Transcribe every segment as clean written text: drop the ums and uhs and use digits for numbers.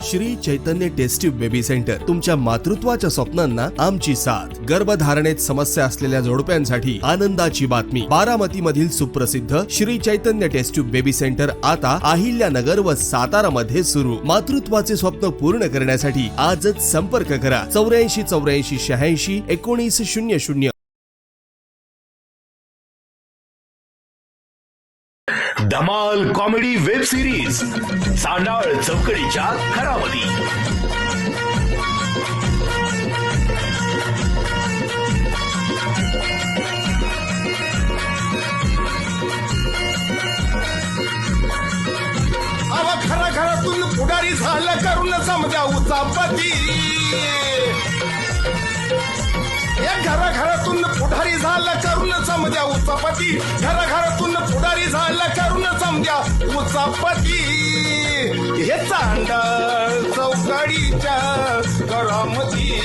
Shri Chaitanya taste tube baby centre तुमच्या मातृत्वाच्या स्वप्नांना आमची साथ. गर्भधारणेत समस्या असलेल्या जोडप्यांसाठी आनंदाची बातमी. बारामती मधील सुप्रसिद्ध Shri Chaitanya taste tube baby centre आता अहिल्यानगर व सातारा मध्ये सुरू. मातृत्वाचे स्वप्न पूर्ण करण्यासाठी आजच संपर्क करा 84 धमाल कॉमेडी वेब सिरीज सांडाळ चौकडीच्या घरामध्ये. खरा घरातून पुढारी झालं करून समजा उचापती. घरातून पुढारी झालं करून समजा उचापती. घरातून पुढारी झालं करून समजा उचापती. हे चांडाळ चौकडीच्या घरामध्ये.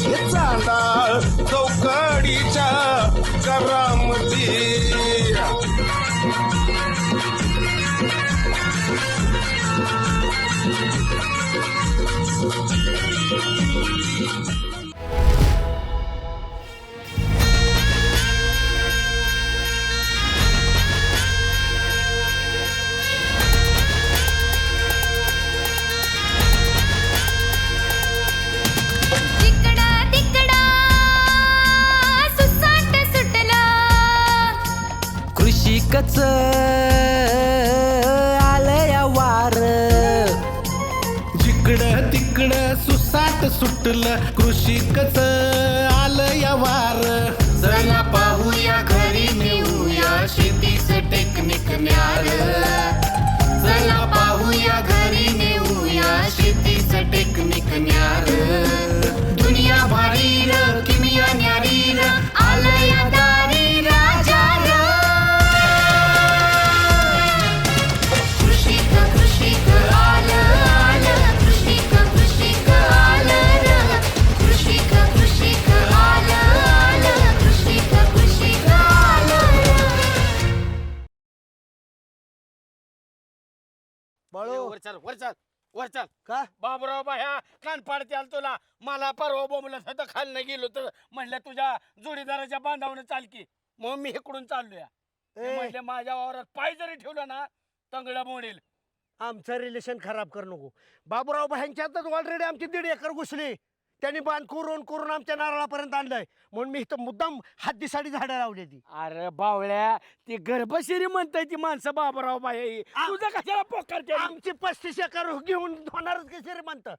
हे चांडाळ चौकडीच्या घरामध्ये. कृषिकच आलया वार. जिकडं तिकडं सुसाट सुटलं कृषिकच आलया वार. चला पाहूया घरी नेऊया शेतीच टेक्निक न्यार. चला पाहूया घरी नेऊया शेतीच टेक्निक न्यार. दुनिया भारीर किमिया न्यारीर आलया दारी राजा. वर चल वर चल वर चल. का बाबूराव बाह्या कान पाडते आल तुला. मला परवा बोंबलत होतं खाली गेलो तर म्हणलं तुझ्या जोडीदाराच्या बांधावनं चाल की. मग मी इकडून चाललोय. म्हणले माझ्या वावरात पाय जरी ठेवलं ना तंगडा मोडेल. आमचं रिलेशन खराब करू नको. बाबूराव भाईंच्यातच ऑलरेडी आमची 1.5 एकर घुसली. त्यांनी बांध करून आमच्या नारळापर्यंत आणलंय. म्हणून मी इथं मुद्दाम हद्दीसाठी झाडं लावली ती. अरे बावळ्या ती गर्भशिरी म्हणताय ती माणसं बाबूराव बाई. तुझं कशाला पोकारते. आमची 35 एकर घेऊन होणारच की श्रीमंत.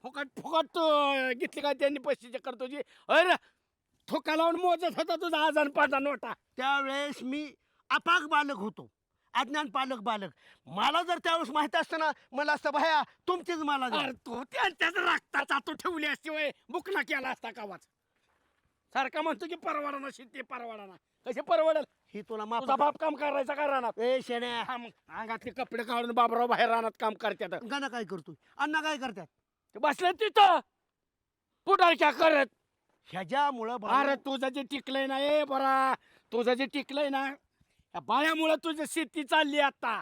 फुकट फुकट तू घेतली का त्यांनी 35 एकर तुझी. अरे थोका लावून मोजत होता तुझा आजान पाजा नोटा. त्यावेळेस मी अपाक बालक होतो. अज्ञान पालक बालक. मला जर त्यावेळेस माहिती असतं ना मला असतं भाया तुमचीच मला द्या. अरे तू त्यांच्याच रक्ताचा तू ठेवली असती वय बुकना केला असता कावाच. सारखा म्हणतो की परवाडा शेती परवाडा कसे परवडेल. ही तुला तुझा माफ बाप काम करायचा का रानात. ए शेण्या अंगातले कपडे काढून बाबराव बाहेर रानात काम करतात. गाणं काय करतोय अण्णा काय करतात. ते बसले तिथं पुढारक्या करत. ह्याच्यामुळं अरे तुझं जे टिकलंय ना ए बरा तुझं जे टिकलंय ना या बाळ्यामुळे तुझी शेती चालली आता.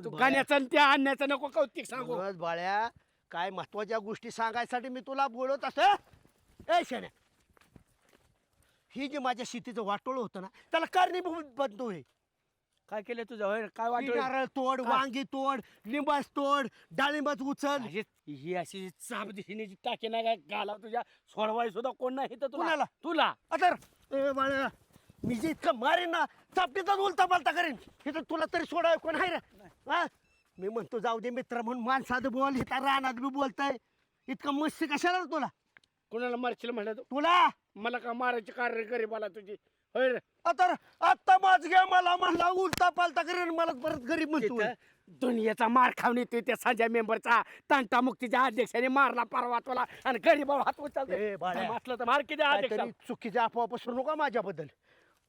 तू गाण्याचं आणि त्या आणण्याचं नको कौतिक सांगू. बाळ्या काय महत्वाच्या गोष्टी सांगायसाठी मी तुला बोलत असं. ए शेण्या ही जी माझ्या शेतीचं वाटोळ होतं ना त्याला कारणीभूत बनतोय. काय केलं तुझं होय काय वाटलं. नारळ तोड वांगी तोड लिंबाच तोड डाळिंबाच उचल. ही अशी चाप दिशेने टाके नाही काय घाला तुझ्या सोडवाय सुद्धा कोण नाही तर कुणाला? तुला तर ए बाळ्या मी जे इतकं मारेन ना चापटीचाच उलता पालता करेन. इथं तुला तरी सोडाय कोण आहे रे. मी म्हणतो जाऊ दे मित्र म्हणून माणसात बोल इथं रानात बी बोलताय. इतकं मस्ती कशाला रे तुला. कोणाला मारशील म्हणलं तू. तुला मला का मारायची कार्य गरीबाला तुझी होय रे. तर आत्ता माझ घ्या मला म्हणला उलता पालता करेन मला परत गरीब म्हणतो. दुनियेचा मार खाऊन येतोय त्या संजय मेंबरचा तंटा मुक्तीच्या अध्यक्षाने मारला परवा तुला आणि गरीबावर हात उचलतो तर मार किती अध्यक्ष. चुकीच्या अफवा पसरू नका माझ्याबद्दल.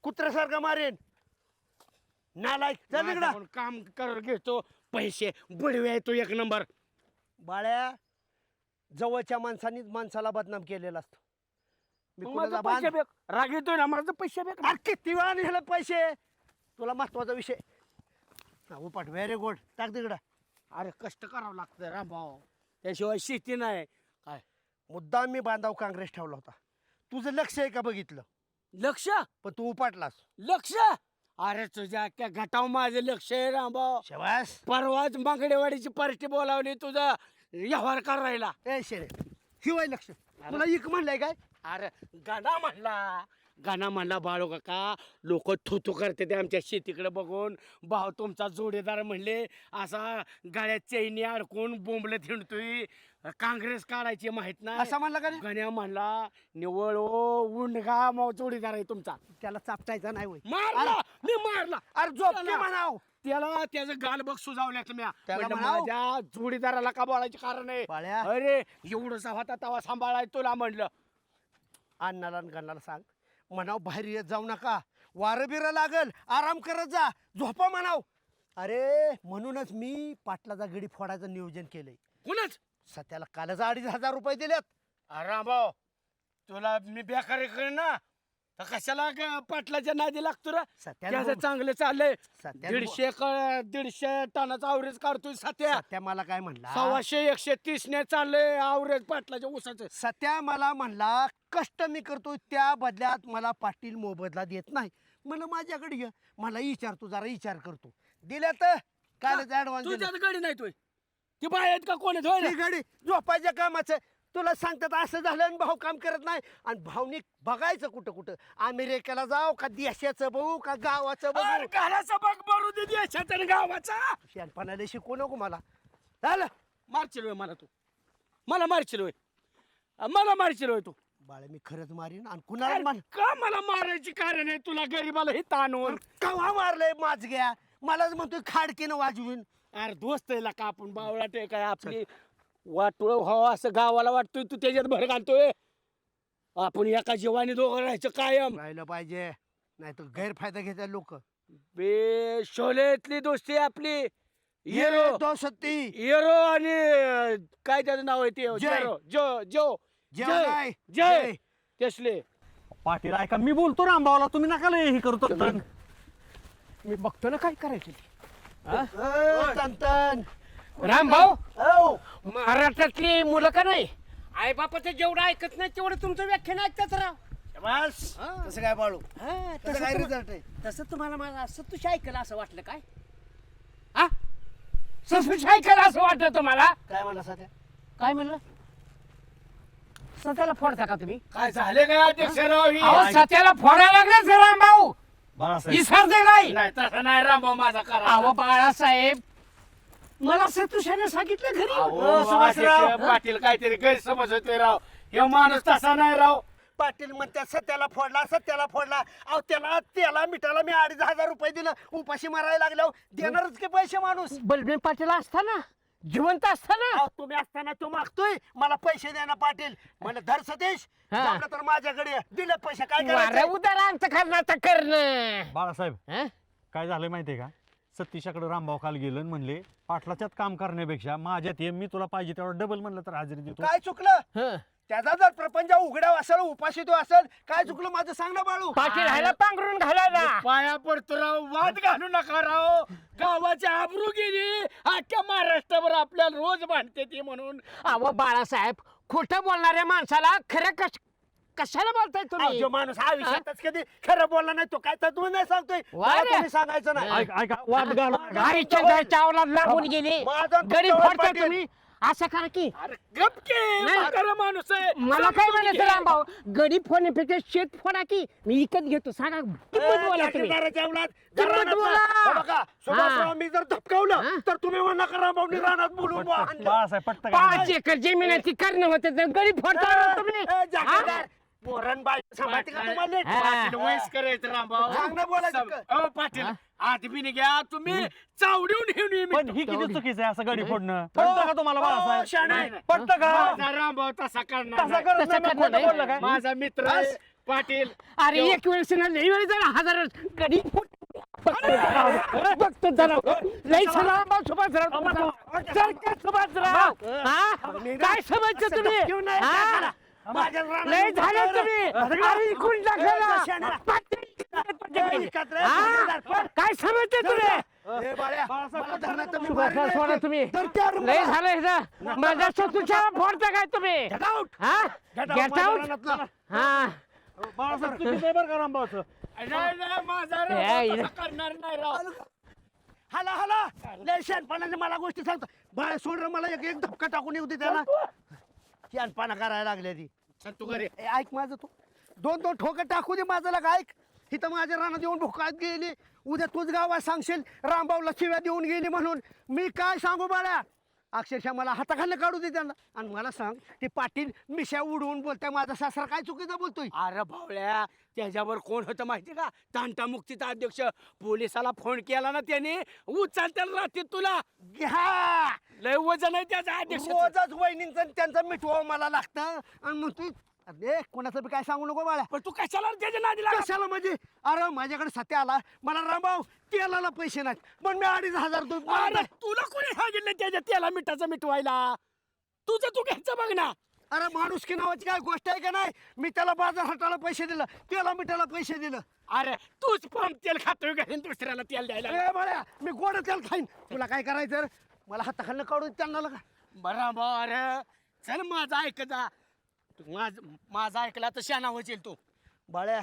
कुत्र्यासारखं मारेन नालायक. चल इकडं. माझ्याकडून काम कर घेतो पैसे बुडवे तू एक नंबर. बाळ्या जवळच्या माणसांनीच माणसाला बदनाम केलेला असतो. मी कुणाला पैसे बेक राग येतोय ना माझं पैसे बेक. किती वेळा नेलं पैसे. तुला महत्वाचा विषय उपाट व्हेरी गुड टाक तिकडं. अरे कष्ट करावं लागतं रामभाऊ, त्याशिवाय शेती नाही. काय मुद्दाम मी बांधाव काँग्रेस ठेवला होता. तुझं लक्ष आहे का बघितलं? लक्ष पण तू उपाटलास. लक्ष? अरे तुझ्या त्या गटाव माझं लक्ष आहे रामभाऊ. शबास. परवाच मागडेवाडीची पार्टी बोलावली तुझा व्यवहार करायला. ए शेरे, शिवाय लक्ष तुला इक म्हणलंय काय? अरे गाणा म्हणला बाळू काका, लोक थुथू करते ते आमच्या शेतीकडे बघून. भाऊ तुमचा जोडीदार म्हणले असा गळ्यात चैनी अडकून बोंबलं थिंडतोय, काँग्रेस काढायची माहित नाही. असं म्हणला का रे? गण्या म्हणला निवळ उंडगा मग जोडीदार आहे तुमचा. त्याला चापटायचा नाही होय. मारला मी मारला. अरे झोपते त्याला- म्हणाव. त्याला त्याचं गाल बघ सुजावल्या तुम्ही. त्याला म्हणलं म्हणाव. माझ्या जोडीदाराला का बोलायचे कारण आहे? बाळ्या. अरे एवढंसा होता तवा सांभाळाय तुला म्हणलं. अण्णाला आणि गण्णाला सांग म्हणाव बाहेर येत जाऊ नका, वारं बिरं लागल, आराम करत जा, झोपा म्हणाव. अरे म्हणूनच मी पाटलाचा गडी फोडायचं नियोजन केलंय. कुणाच? सध्याला कालच 2,500 रुपये दिलेत. रामभाऊ तुला मी बेकारी करेन ना, तर कशाला पाटलाच्या नादी लागतो रे? सत्याला त्याचं चांगलं चाललंय. सत्याला 150 टनाचा आवरेज काढतोय सत्या. सत्या मला काय म्हणला? 150 ने चाललंय आवरेज पाटलाच्या ऊसाचं. सत्या मला म्हणला कष्ट मी करतो त्या बदल्यात मला पाटील मोबदला देत नाही. म्हणलं माझ्याकडे ये, मला विचार, तू जरा विचार करतो. दिल्या तर कालच ऍडव्हान्स दिला. तुझ्यात गाडी नाही तोय ती बाय आहेत का कोण आहेत? ती गाडी झोपायच्या कामाचं तुला सांगतात असं झालं आणि भाऊ काम करत नाही. आणि भाऊनी बघायचं कुठं कुठं, अमेरिकेला जाऊ का देशाचं बघू का गावाचं बघू? घराचा बघ बरू दे देशाचा आणि गावाचा. शहाणपणाला शिकू नको मला. झालं मारशील होय मला तू, मला मारशील होय, मला मारशील होय तू. बाळा मी खरंच मारीन. आणि कुणाला अरे मान का मला मारायची कारण आहे तुला गरीबाला हे ताणून? कव्हा मारलंय माझ्या? मलाच म्हणतोय खाडकीनं वाजवून. अरे दोस्त आहे का आपण बावळा ते काय आपली वाटोळ व्हावं असं गावाला वाटतोय, तू त्याच्यात भर घालतोय. आपण एका जीवाने दोघं राहायचं कायम. राहिलं पाहिजे, नाही तर गैरफायदा घेतात लोक. बे शोलेतली दोस्ती आपली. हिरो 270 हिरो आणि काय त्याचं नाव आहे ते जय. जो जय जय त्यसले. पाटील ऐका मी बोलतो रामभाऊला, तुम्ही नका लय हे करतो. मी बघतो ना काय करायचं ते. तंतन रामभाऊ हो. महाराष्ट्रातली मुलं का नाही आई बापाचं जेवढं ऐकत नाही तेवढं तुमचं व्याख्यान ऐकतात राव. बस तसं काय बाळू, तसं काय रिझल्ट आहे? तसं तुम्हाला माझा सतुश ऐकलं असं वाटलं काय? हा सतुश ऐकलं असं वाटलं तुम्हाला? काय म्हणला सध्या? काय म्हणलं? सत्याला फोडता का तुम्ही? काय झाले काय अध्यक्षराव? सत्याला फोडायला लागले रामभाऊ. बाळासाहेब विसरते नाही तसं नाही रामभाऊ माझा करा. अहो बाळासाहेब मला सतुशाने सांगितलं घरी. सुभाषराव. पाटील काहीतरी गैरसमज होते राव. हे माणूस तसा नाही राव. पाटील म्हणतात सत्याला फोडला, सत्याला फोडला. अहो त्याला मिठाला मी 2,500 रुपये दिलं, उपाशी मारायला लागल्यावर देणारच की पैसे माणूस. बलबीन पाटील असताना जिवंत असताना अहो तुम्ही असताना तो मागतोय मला पैसे द्या ना पाटील. म्हणलं धर सतीश, हा. जमलं तर माझ्याकडे ये. दिले पैसे, काय करायचं? उदाहरण करणार करणं. बाळासाहेब काय झालंय माहितीये का, सतीशाकडे रामभाऊ काल गेलं आणि म्हणले पाटलाच्यात काम करण्यापेक्षा माझ्यात ये, मी तुला पाहिजे तेवढं डबल म्हणलं तर हजेरी देतो. काय चुकलं? त्याचा जर प्रपंच उघड्याव असेल, उपाशी तो असेल, काय चुकलं माझं सांग ना बाळू. पाटील ह्याला पांघरून घालायला पाया पडतो राव. वाद घालू नका राव. गावाची आबरू गेली, अख्ख्या महाराष्ट्रावर आपल्याला रोज भांडते ती म्हणून. अहो बाळासाहेब, खोटं बोलणाऱ्या माणसाला खरं कशाला बोलताय अहो, तुम्ही? जो माणूस आयुष्यातच कधी खरं बोलला नाही तो काय तत्व नाही सांगतोय. वा मला रे. तुम्ही सांगायचं नाही. ऐका वाद घालू नका. हरिश्चंद्राच्या अवलाद लागून गेली, माझा गरीब तुमच्यावर फोडताय पाटील. तुम्ही. असं करा की अरे गप की, नाही. म्हातारा माणूस आहे. मला काय म्हणायचं रामभाऊ, गरीब फोडण्यापेक्षा शेत फोडा की, मी विकत घेतो. सांगा किंमत बोला तुम्ही. जागीरदाराच्या अवलाद, किंमत घराण्यातला. बोला. हे बघा, सुभाषराव, मी जर धपकावलं हा. तर तुम्ही म्हणा करा भाऊनी रानात बोलून बुवा आणलं. बाळासाहेब पटतं का? 5 एकर जमिनीची करणं होते तर गरीब फोडता तुम्ही. ए, जागीरदार, पोरण बाई सांभाळते का तुम्हाला? पाटील वयस्कर आहेत रामभाऊ. चांगलं बोलायचं सम- का? अहो पाटील आदबीने घ्या तुम्ही चावडीहून घेऊन पण ही किती चुकीचं आहे असं गडी फोडणं? हो. पटतं का तुम्हाला हो, बाळासाहेब? शाणे. पटतं का? माझा रामभाऊ तसा करणार तसं नाही. करत नाही, मग करणार खोटं नाही. बोललं काय? माझा मित्र आहे, बस. पाटील. अरे एक वेळेस ना लई वेळेस जरा हजार गरीब बघतो जरा लई रामभाऊ सुभाषराव. चल का सुभाषराव? हा? काय समजतं तुम्ही? घेऊन नाही, हा? काय करा? माझ्या रानात लय झालं तुम्ही. अरे इकडून टाकलं. शाण्या. पाटील. एकत्र, हा? जागीरदार, पण. काय समजते तुम्ही? ए, बाळ्या, मला धरणार तर मी सुभाषराव मारीन. सोडा तुम्ही धर त्यावर मला. लय झालं ह्याचं. माझ्या शत्रूच्या फोडता काय तुम्ही Get out. हा Get out गेट माझ्या आउट रानातनं. हा बाळासाहेब चुकीचं आहे बरं का रामभाऊचं. नाही, माझा ए, राव इला- तसं करणार नाही राव. हाला हाला लय शहाणपणाने मला गोष्टी सांगतो. बाळा सोड रे, मला एक धक्का टाकून येऊ दे त्याला. शहाणपणा करायला लागल्या ती. चल तू घरी. ए, ऐक माझं तू 2-2 ठोकं टाकू दे माझं लागा. ऐक इथं माझ्या रानात येऊन भुकात गेली. उद्या तूच गावात सांगशील रामभाऊला शिव्या देऊन गेली म्हणून. मी काय सांगू बाळा, अक्षरशः मला हाताखाली काढू दे त्यांना. आणि मला सांग ते पाटील मिशा उडवून बोलताय, माझा सासरा काय चुकीचं बोलतोय. अरे भावळ्या, त्याच्यावर कोण होतं माहिती का? तांटा मुक्तीचा अध्यक्ष. पोलिसाला फोन केला ना त्याने, उचलतील राहतील तुला. घ्या लय वजन आहे त्याचा अध्यक्ष. रोजच वहिनींचं त्यांचं मिठवावं मला लागतं. आणि मग तू अरे कोणाचं बी काय सांगू नको बाळा. पण तू कशाला त्याच्या नादी लागला? कशाला म्हणजे अरे माझ्याकडे सत्य आला, मला रामभाऊ तेलाला पैसे नाहीत पण मी 2,500 अरे तुला कोणी सांगितलं त्याच्या त्याला मिठाचं मिटवायला? तुझं तू घ्यायचं बघ ना. अरे माणूस की नावाची काय गोष्ट आहे का नाही. मी त्याला बाजार हटाला पैसे दिलं, त्याला मिठाला पैसे दिलं. अरे तूच पण तेल खातोय का दुसऱ्याला तेल द्यायला? ए बाळ्या, मी गोड तेल खाईन. तुला काय करायचं रे? मला हाताखालनं काढून त्यांना लागा. बरोबर. चल माझा ऐक जा. तू माझा ऐकला तर शाना होशील तू. बाळ्या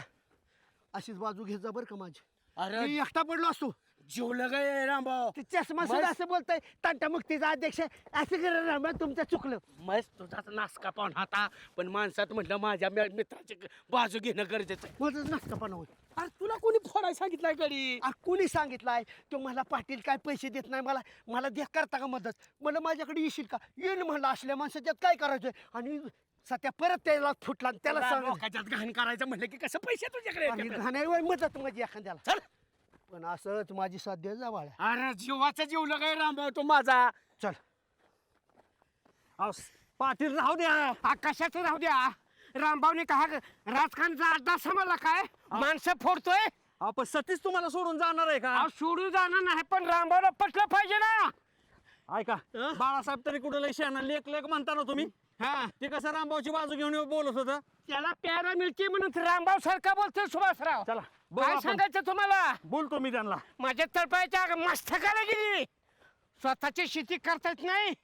अशीच बाजू घेत जा बरं का माझी. अरे मी एकटा पडलो असतो. जीवलं गे रामभाऊ. ते चष्मा सुद्धा असं बोलतंय तांटा मुक्तीचा अध्यक्ष असं करा रामभाऊ, तुमचं चुकलं. मस्त तुझा नासका पाहून हाता. पण माणसात म्हटलं माझ्या मित्राची बाजू घेणं गरजेचं आहे. माझंच नसतं पण होईल. अरे तुला कोणी फोडायला सांगितलंय गडी? कोणी सांगितलंय तो मला पाटील काय पैसे देत नाही मला. मला द्या करता का मदत? मला माझ्याकडे येशील का? येईल म्हणलं. असल्या माणसाच्यात काय करायचंय? आणि सध्या परत त्याला फुटला आणि त्याला सांग लोकांच्यात घाण करायचं म्हणलं की कसं पैसे तुझ्याकडे येतात? घाण्यावर मदत माझी एखाद्याला. चल. पण असंच माझी साध्य जा बाळ्या. अरे जीवाचं जीवलं काय रामभाऊ तू माझा. चल अहो, पाटील राहू द्या. कशाचं राहू द्या. रामभाऊने का राजकारणाचा अड्डा समजला काय? माणसं फोडतोय. अहो, पण सतीश तुम्हाला सोडून जाणार आहे का? अहो, सोडून जाणार नाही पण रामभाऊला पटलं पाहिजे ना. ऐका बाळासाहेब तरी कुठे लय शहाणा लेख लेख म्हणता ना तुम्ही. हा ते कसं रामभाऊची बाजू घेऊन बोलत होतं. त्याला प्यारा मिळते म्हणून रामभाऊ सारखा बोलतोय सुभाषराव. चला बघू काय आपण. सांगायचं तुम्हाला? बोलतो मी त्यांना. माझ्या तळपायच्या मस्तकाला गेली. स्वतःची शेती करता येत नाही.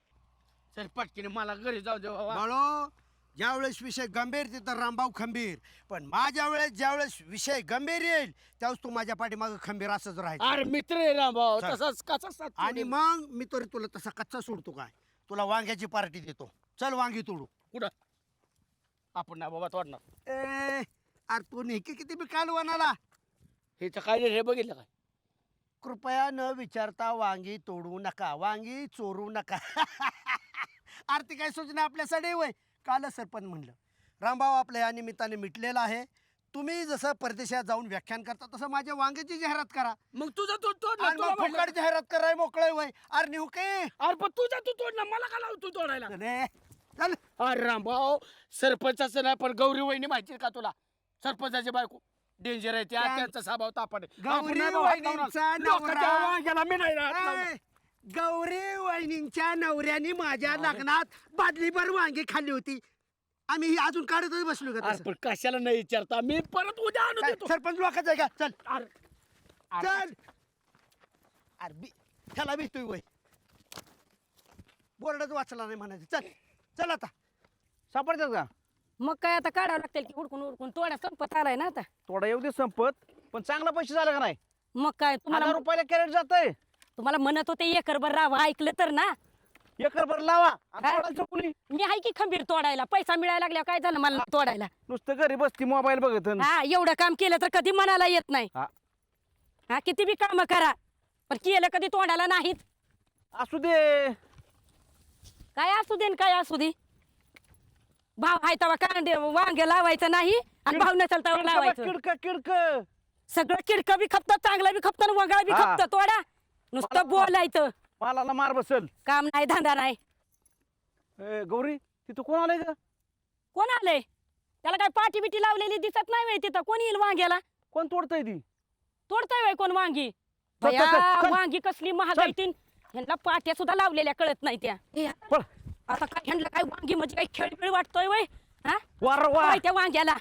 चल पटकीने मला घरी जाऊ दे बाबा. बाळो, ज्यावेळेस विषय गंभीर तिथं रामभाऊ खंबीर. पण माझ्या वेळेस ज्यावेळेस विषय गंभीर येईल त्यावेळेस तू माझ्या पाठीमागं खंबीर असंच राहायचं. अरे मित्र आहे रामभाऊ. चल. तसंच कसा आणि मग मी तरी तुला तसा कच्चा सोडतो काय? तुला वांग्याची पार्टी देतो. चल वांगी तोडू. कुठं आपण ना बाबा तोडणार. ए अरे तू नेके किती बी कालवानाला. हे तर काय हे बघितलं काय? कृपया न विचारता वांगी तोडू नका, वांगी चोरू नका. आर्थिक काय सूचना आपल्यासाठी वय काल सरपंच म्हणलं. रामभाऊ आपल्या या निमित्ताने मिटलेला आहे. तुम्ही जसं परदेशात जाऊन व्याख्यान करता तसं माझ्या वांग्याची जाहिरात करा. मग तुझा तू तोड ना. आणि मग फुकट जाहिरात कराय मोकळे वय. अरे नेऊ के अरे पण तुझा तू तोड ना. मला का लावतो तू तोडायला? चल. अरे रामभाऊ सरपंचाचं नाही पण गौरी वहिनी माहिती आहे का तुला? सरपंचाची बायको डेंजर आहे. त्यांचा स्वभाव तापड आहे. गौरी आपण नाही बाबा हात वहिनींचा लावणार. लोकांच्या नवरा. वांग्याला मी नाही हात लावणार. ए, गौरी वहिनींच्या नवऱ्याने माझ्या लग्नात बादलीभर वांगी खाल्ली होती. आम्ही ही अजून काढतच बसलो का अरे तसं? पण कशाला नाही विचारता? मी परत उद्या आणून काय, देतो. सरपंच लोकांचं आहे का? चल अरे चल. अरे त्याला भेटतोय वय. बोर्डच वाचला नाही म्हणायचं. चल चल आता. सापडतात का? मग काय आता काढावं लागतील की उडकून उडकून तोड्या संपत आलाय ना आता. थोडा येऊ दे संपत. पण चांगला पैसे झाले का नाही? मग काय तुम्हाला ₹1,000 कॅरेट जातंय. तुम्हाला म्हणत होते एकरभर राहावं, ऐकलं तर ना. एकरभर लावा. आणि काय? तोडायचं कुणी? मी आहे की खंबीर तोडायला. पैसा मिळायला लागल्या काय झालं मला तोडायला? नुसतं घरी बसती मोबाईल बघत. हा एवढं काम केलं तर कधी मनाला येत नाही. हा. हा किती बी काम करा पण केलं कधी तोडायला नाहीत. असू दे. काय असू दे न काय असू दे. भाव आहे तेव्हा कांदे वांगे लावायचं नाही आणि भाव नसेल तेव्हा लावायचं. किडक किडक. सगळं किडकं बी खपतं, चांगलं बी खपतं, वगळा बी हा. खपतं. तोडा नुसतं बोलायचं. मालाला मार बसल. काम नाही धंदा नाही. ए, गौरी तिथं कोण आलंय का? कोण आलंय? त्याला काय पाटी बिटी लावलेली दिसत नाही वय तिथं? कोण येईल वांग्याला? कोण तोडतय ती? तोडताय वय कोण वांगी? चल, चल, बया, चल, चल. वांगी कसली महागाई तीन. ह्यांना पाट्या सुद्धा लावलेल्या कळत नाही त्या. पळ. आता काय ह्यांना काय वांगी म्हणजे काय खेळबिळ वाटतोय वय? हा वार वार. काय त्या वांग्याला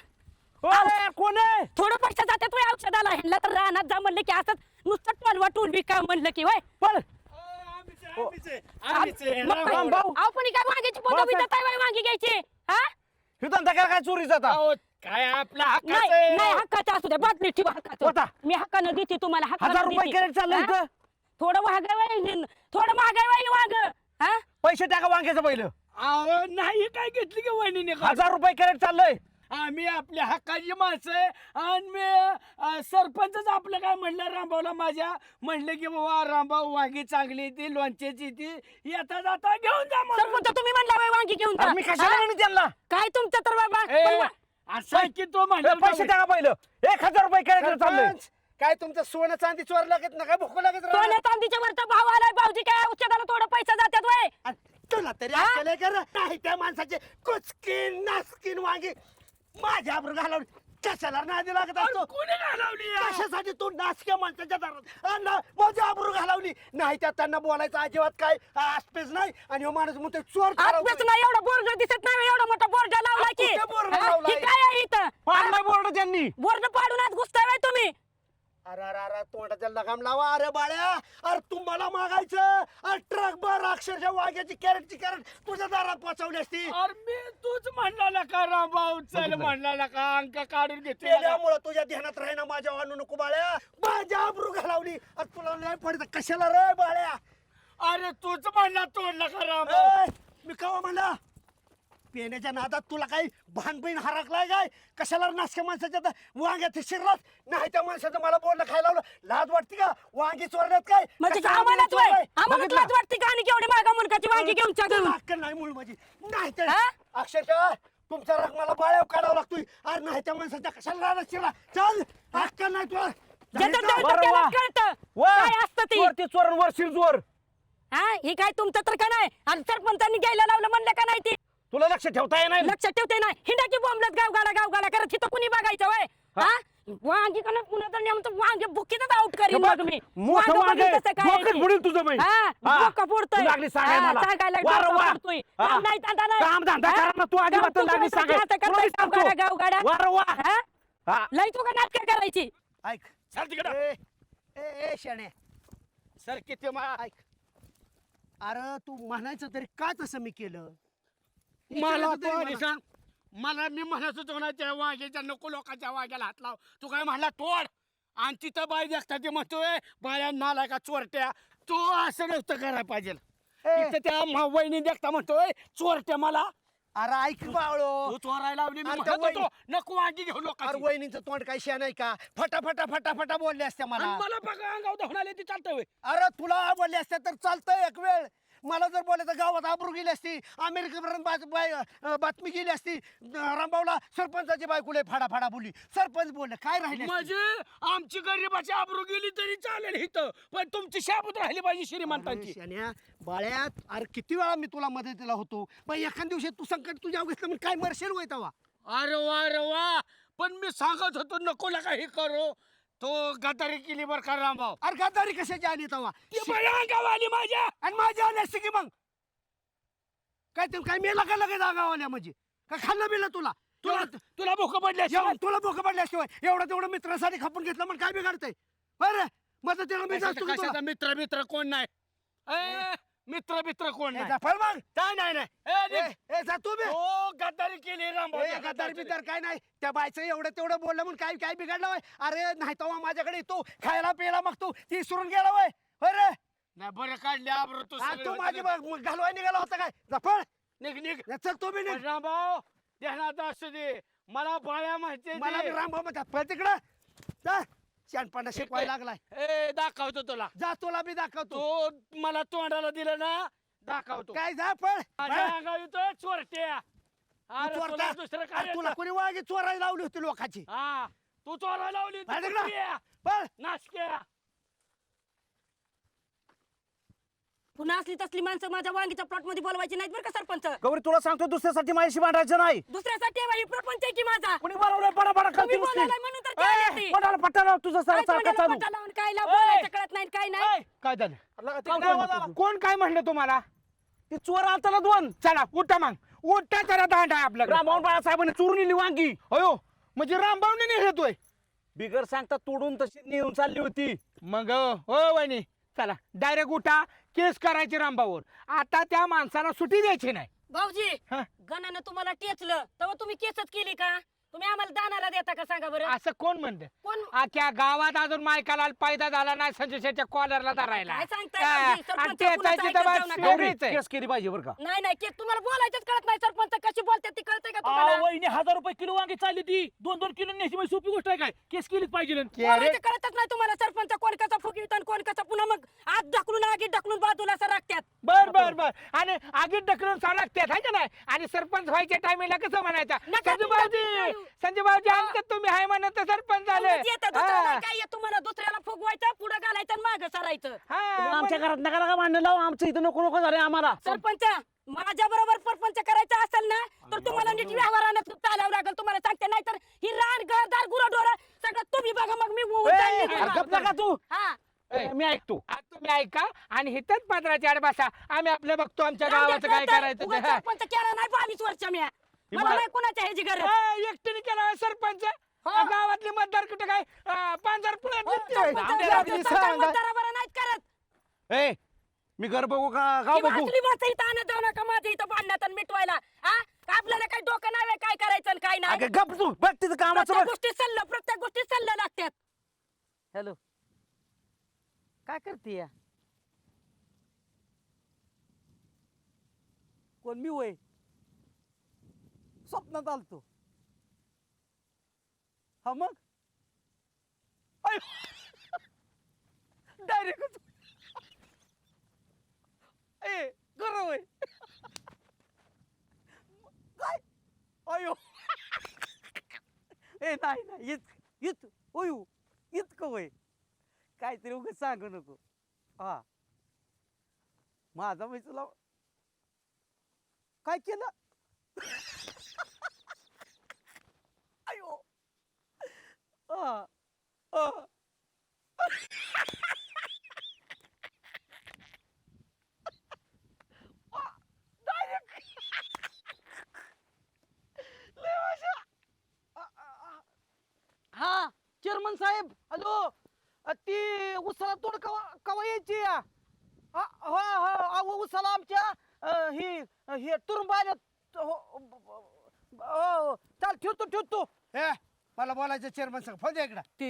ओय, कोण आहे? थोडं पैसे जातात वय औषधाला. ह्यांना तर रानात जा म्हणले की असंच नुसतं टोलवा पटवून बी काय म्हणलं की होय पळ मग काय? रामभाऊ. अहो पण ही काय वांग्याची पोतं बितं काय बाई वांगी घ्यायची हा हे धंदा काय चोरीचा आता अहो, काय आपला नाही हक्काचं नाही हक्काचं असू द्या बातमी ठेवा हक्काचं होता. मी हक्कानं देते तुम्हाला 1000 हक्कानं रुपये देते. कॅरेट चाललंय हा? इथं थोडं महागाई थोडं महागाई वांग हा पैसे टाका वांग्याचं पहिलं अहो नाही काय घेतली की वहिनीने का? 1000 रुपये कॅरेट चाललंय आम्ही आपल्या हक्काची माणसं आहे आणि मी सरपंचच आपलं काय म्हणलं रामभाऊला माझ्या म्हणलं की बाबा रामभाऊ वांगी चांगली ती लोणच्याची ती येता जाता घेऊन जा म्हणून. सरपंच तुम्ही म्हणला बाई वांगी घेऊन अरे जा. मी कशाला हा? म्हणू त्यांना काय तुमचं तर बाबा ए, पण वा- असं आहे की तो ए, म्हणला पैसे टाका पहिलं 1000 रुपये कॅरेट चाललंय काय तुमचं सोनं चांदी चोर लागत ना काय भुकू लागत राहणार? सोन्या चांदीच्या वरचा भाव आलाय भाऊजी काय उच्चदाला थोडं पैसा जातात वय आणि तुला तरी अक्कल आहे का रे? नाही त्या माणसाचे कुचकीन नासकीन वांगी माझ्या आबरू घालवली कशाला नादी लागत असतो कोणी घालवली या? कशासाठी तू नासक्या माणसाच्या दारात अण्णा माझी आबरू घालवली नाही त्या त्यांना बोलायचं अजिबात काय आसपेच नाही आणि हो माणूस म्हणतो चोर ठरवतोय. आत्ताच नाही एवढं बोर्ड दिसत नाही एवढा मोठा बोर्ड लावला की कुठे board हा? लावलाय? हे काय आहे इथं पाडलाय बोर्ड त्यांनी बोर्ड पाडून आज घुसताय बाई तुम्ही अरे अरे अरे तोंडाच्या लगाम लावा अरे बाळ्या अरे तुम्हाला मागायचं अरे ट्रक भर अक्षरशः वांग्याची कॅरेटची कॅरेट तुझ्या दारात पोहोचवली असती अरे मी तूच म्हणला का रामभाऊ चल म्हणला का अंक काढून घेतो त्यामुळे तुझ्या ध्यानात राही ना माझ्या वानू नको बाळ्या माझ्या आबरू घालावली अरे तुला नाही पडत कशाला रे बाळ्या अरे तूच म्हणला तोडला का रामभाऊ ए, मी कवा म्हणला पेण्याच्या नादात तुला काही भानबीन हरकलाय काय कशाला नासक्या माणसाच्या वांग्यात शिरलात नाही त्या माणसाचं मला बोलणं खायला लावलं लाज वाटते का वांगी चोरल्यात काय म्हणजे कशाला आम्हालाच बोलतोय? वय आम्हाला बघितलं? लाज वाटते का आणि केवढी मागा मुलकाची वांगी घेऊन चा घेऊन अक्कल नाही मूळ माझी नाही तर हा? अक्षरशः तुमचा रग मला बाळ्याव काढावा लागतोय अरे नाही त्या माणसाच्या कशाला राहणार शिरला चल अक्कल नाही तुला ज्याचं त्याला त्याला कळतं काय असतं ती चोर वर शिरजोर हा हे काय तुमचं तर का नाही आणि सरपंचांनी घ्यायला लावलं म्हणलं का नाही ते तुला लक्ष ठेवता येणार लक्षात ठेवते नाही हिंडाची बोंबलत गावगाडा करत तिथं कुणी बघायचं वय हा वांगी का पुन्हा तर नेमकं वांगे बुकीतच आउट करीन मग मी मोठं वांगं वांग बघीन तसं काय आहे ते. बुडील तुझं बाई हा, डोकं फोडतोय. तू लागली सांगाय हा, मला. सांगायला वा रे डोकं वा. फोडतोय. हा. काम नाही, धंदा नाही. काम धंदा हा? करा ना, तू अजिबात काम लागली तुझं सांगाय. हातं करताय, तुला गावगाडा, सांगतो. गावगाडा. वा रे वा. हा? हा. लई तू का नाटकं करायची ऐक चल तिकडं ए ए ए शाणे सर किती ऐक अरे तू म्हणायचं तरी काय तसं मी केलं मला विचारायचं तरी तो आणि मला. सांग मला मी म्हणत होतो ना त्या वाघ्याच्या नको लोकांच्या वाघ्याला हात लाव तू काय म्हणला तोड आणि तिथं बाई देखता ते म्हणतोय बाया नाला का चोरट्या तू असं नव्हतं करायला पाहिजे तिथं त्या वहिनी देखता म्हणतोय चोरट्या मला अरे ऐक बावळो तू चोरायला लावली मी अरे म्हणत त्या होतो नको वांगी घेऊ अरे लोकांची वहिनीचं तोंड काय शा नाही का फटा फटा फटा फटा बोलले असत्या आणि मला मला बघा अंगाव धावून आले ती चालतंय होय. अरे तुला आवडले असते तर चालतंय एक वेळ मला जर बोलायचं गावात आबरू गेली असती अमेरिकेपर्यंत बातमी गेली असती रामभाऊला सरपंचाची बायकोले फाडा फाडा बोलली सरपंच बोलले काय राहिले असते? म्हणजे आमची गरीबाची आबरू गेली तरी चालेल इथं पण तुमची शाबूत राहिली पाहिजे अरे श्रीमंतांची शान्या, बाळ्यात अरे किती वेळा मी तुला मदतीला होतो पण एखाद दिवशी तू संकट तुझ्या घेतलं म्हणून काय मरशील होय तेव्हा अरे वा पण मी सांगत होतो नको का हे करू तो गदारी केली बर का रामभाऊ अरे गद्दारी कशाची आली तेव्हा ती माझ्या अंगावर आली माझ्या आणि माझ्या आली असते की मग काय ते काय मेला का लगेच आगावाल्या म्हणजे का खाल्लं बिलं तुला तुला तुला भूक पडली असेल. तुला भूक पडली असते एवढं तेवढं मित्रासाठी खपून घेतलं म्हणून काय बिघडतंय बरं मदतीला मी जातो की तुला? कशाचा मित्र कोण नाही ए, मित्र कोण ए, नाही जा, पळ मग काय नाही ए, निघ. ए, जा तू बी हो गद्दारी केली ए, रामभाऊ गद्दार बिद्दार काय नाही त्या बायचं एवढं तेवढं बोललं म्हणून काय काय बिघडलं वय अरे नाही तेव्हा माझ्याकडे येतो खायला प्यायला मग तू ती विसरून गेला वय अरे नाही बरं काढली आबरू तू तू माझी घालवाय निघाला होता काय जा पळ निघ चल तू बी निघ रामभाऊ ध्यानात असू दे मला बाया माहिती मला बी रामभाऊ म्हणतात पळ तिकडं जा शहाणपणा शिकवायला लागलाय ए दाखवतो तुला जा तुला बी दाखवतो तो मला तोंडाला दिलं ना दाखवतो काय जा पळ माझ्या अंगावर येतोय चोरट्या अरे तू तुला चोरटा. दुसरं अरे काय तुला येतं? कोणी वागी चोरायला लावली होती लोकांची हा तू चोरायला लावली पळ तिकडं. पळ नाशक्या पुन्हा असली तसली माणसं माझ्या वांगीच्या प्लॉट मध्ये बोलवायची नाहीत बरं का सरपंच गौरी तुला सांगतो दुसऱ्यासाठी माझ्याशी भांडायचं नाही दुसऱ्यासाठी ही प्रपंच आहे की माझा कोणी बोलावलंय बडा तुम्ही बोलायला म्हणून तर ते आले ते. कोणाला पट्टा तुझं काय सारखं तोंडाला चालू पट्टा लावून काय बोलायचं कळत नाही काय नाही काय झालं कोण काय म्हणलं तुम्हाला ती चोर आताला दोन चला उठा मग उठा जरा दांड आहे आपल्याकडे रामभाऊ बाळासाहेबांनी चोरून नेली वांगी अयो म्हणजे रामभाऊने नेतोय बिगर सांगता तोडून तशी नेऊन चालली होती. मग हो वहिनी चला डायरेक्ट उठा केस करायची रामभाऊवर. आता त्या माणसाला सुट्टी द्यायची नाही. भाऊजी हा. गणानं तुम्हाला टेचलं तेव्हा तुम्ही केसच केली का? तुम्ही आम्हाला दानाला देता का सांगा बरं? असं कोण म्हणतं? कोण अख्ख्या गावात अजून मायकाला फायदा झाला नाही संजय शेठच्या कॉलरला धरायला. काय सांगताय भाऊजी? सरपंच आणि ते कुणाचं त्याची ऐकत तर जाऊ नका. वेगळीच आहे. केस केली पाहिजे बरं का. नाही नाही केस तुम्हाला बोलायचंच कळत नाही. सरपंच कशी बोलतात ती कळतंय का तुम्हाला? वहिनी 1000 रुपये किलो वांगी चालली ती 2-2 किलो न्यायची म्हणजे सोपी गोष्ट आहे काय? केस केलीच पाहिजे. बोलायचं कळतच नाही तुम्हाला. सरपंच कोण कसा फुगीत आणि कोण कसा पुन्हा मग आत ढकलून आगीत ढकलून बाजूला सरकत्यात. बर बर बर. आणि आगीत ढकलून साडकतात हाय का नाही? आणि सरपंच व्हायच्या टायमिंगला कसं म्हणायचं? नका संजय तुम्ही भाऊजी नका. संजय भाऊजी आमचं तुम्ही हाय म्हणत सरपंच झाले. तुम्हीच येतं, दुसरं नाही काय येत तुम्हाला. दुसऱ्याला फुगवायचं पुढे घालायचं आणि मागं सरायचं. आमच्या घरात नका नका भांडण लावू. आमचं इथं नको नको झालंय आम्हाला. सरपंच माझ्या बरोबर परपंच करायचं असेल ना तर तुम्हाला नीट व्यवहारानं चालावं लागेल. तुम्हाला सांगते नाही तर ही रान घरदार गुरंढोरं सगळं तुम्ही बघा. मग मी हरकत नका तू. हा मी ऐकतो. तुम्ही ऐका आणि हिथंच पदराची आड बसा. आम्ही आपलं बघतो आमच्या गावाचं काय करायचं ते. हा. सरपंच केला नाही 22 वर्ष मी. मला नाही कुणाच्या ह्याची गरज. एकटीने केला होय सरपंच. गावातली मतदार कुठे काय 5000 मतदाराबरोबर नाहीत करत. ए मी घर बघू का गाव ही बघू? वाचली माणसं इथं आणत जाऊ नका माझ्या इथं भांडणात आणि मिटवायला. हा आपल्याला काही डोकं नाही व्हय, काय करायचं आणि काय नाही. अगं गप तू बघ तिथं कामाचं प्रत्येक बघ. गोष्टी सल्ला लागतात. हॅलो काय करते या? कोण मी वय स्वप्नात आलतो. हा मग डायरेक्ट ए खरं वय काय अयो ए नाही नाही इत ओयू इतकं वय काहीतरी उगाच सांगू नको. हा माझा तुला काय केलं? अयो हा चेअरमन साहेब हॅलो. ती उसाला तोड कवा कवा यायची या? हो हो उसाला आमच्या हे तुरुंब आल्यात. हो चाल ठेवतो. हे मला बोलायचं चेअरमन सांग फोन द्या इकडं. ते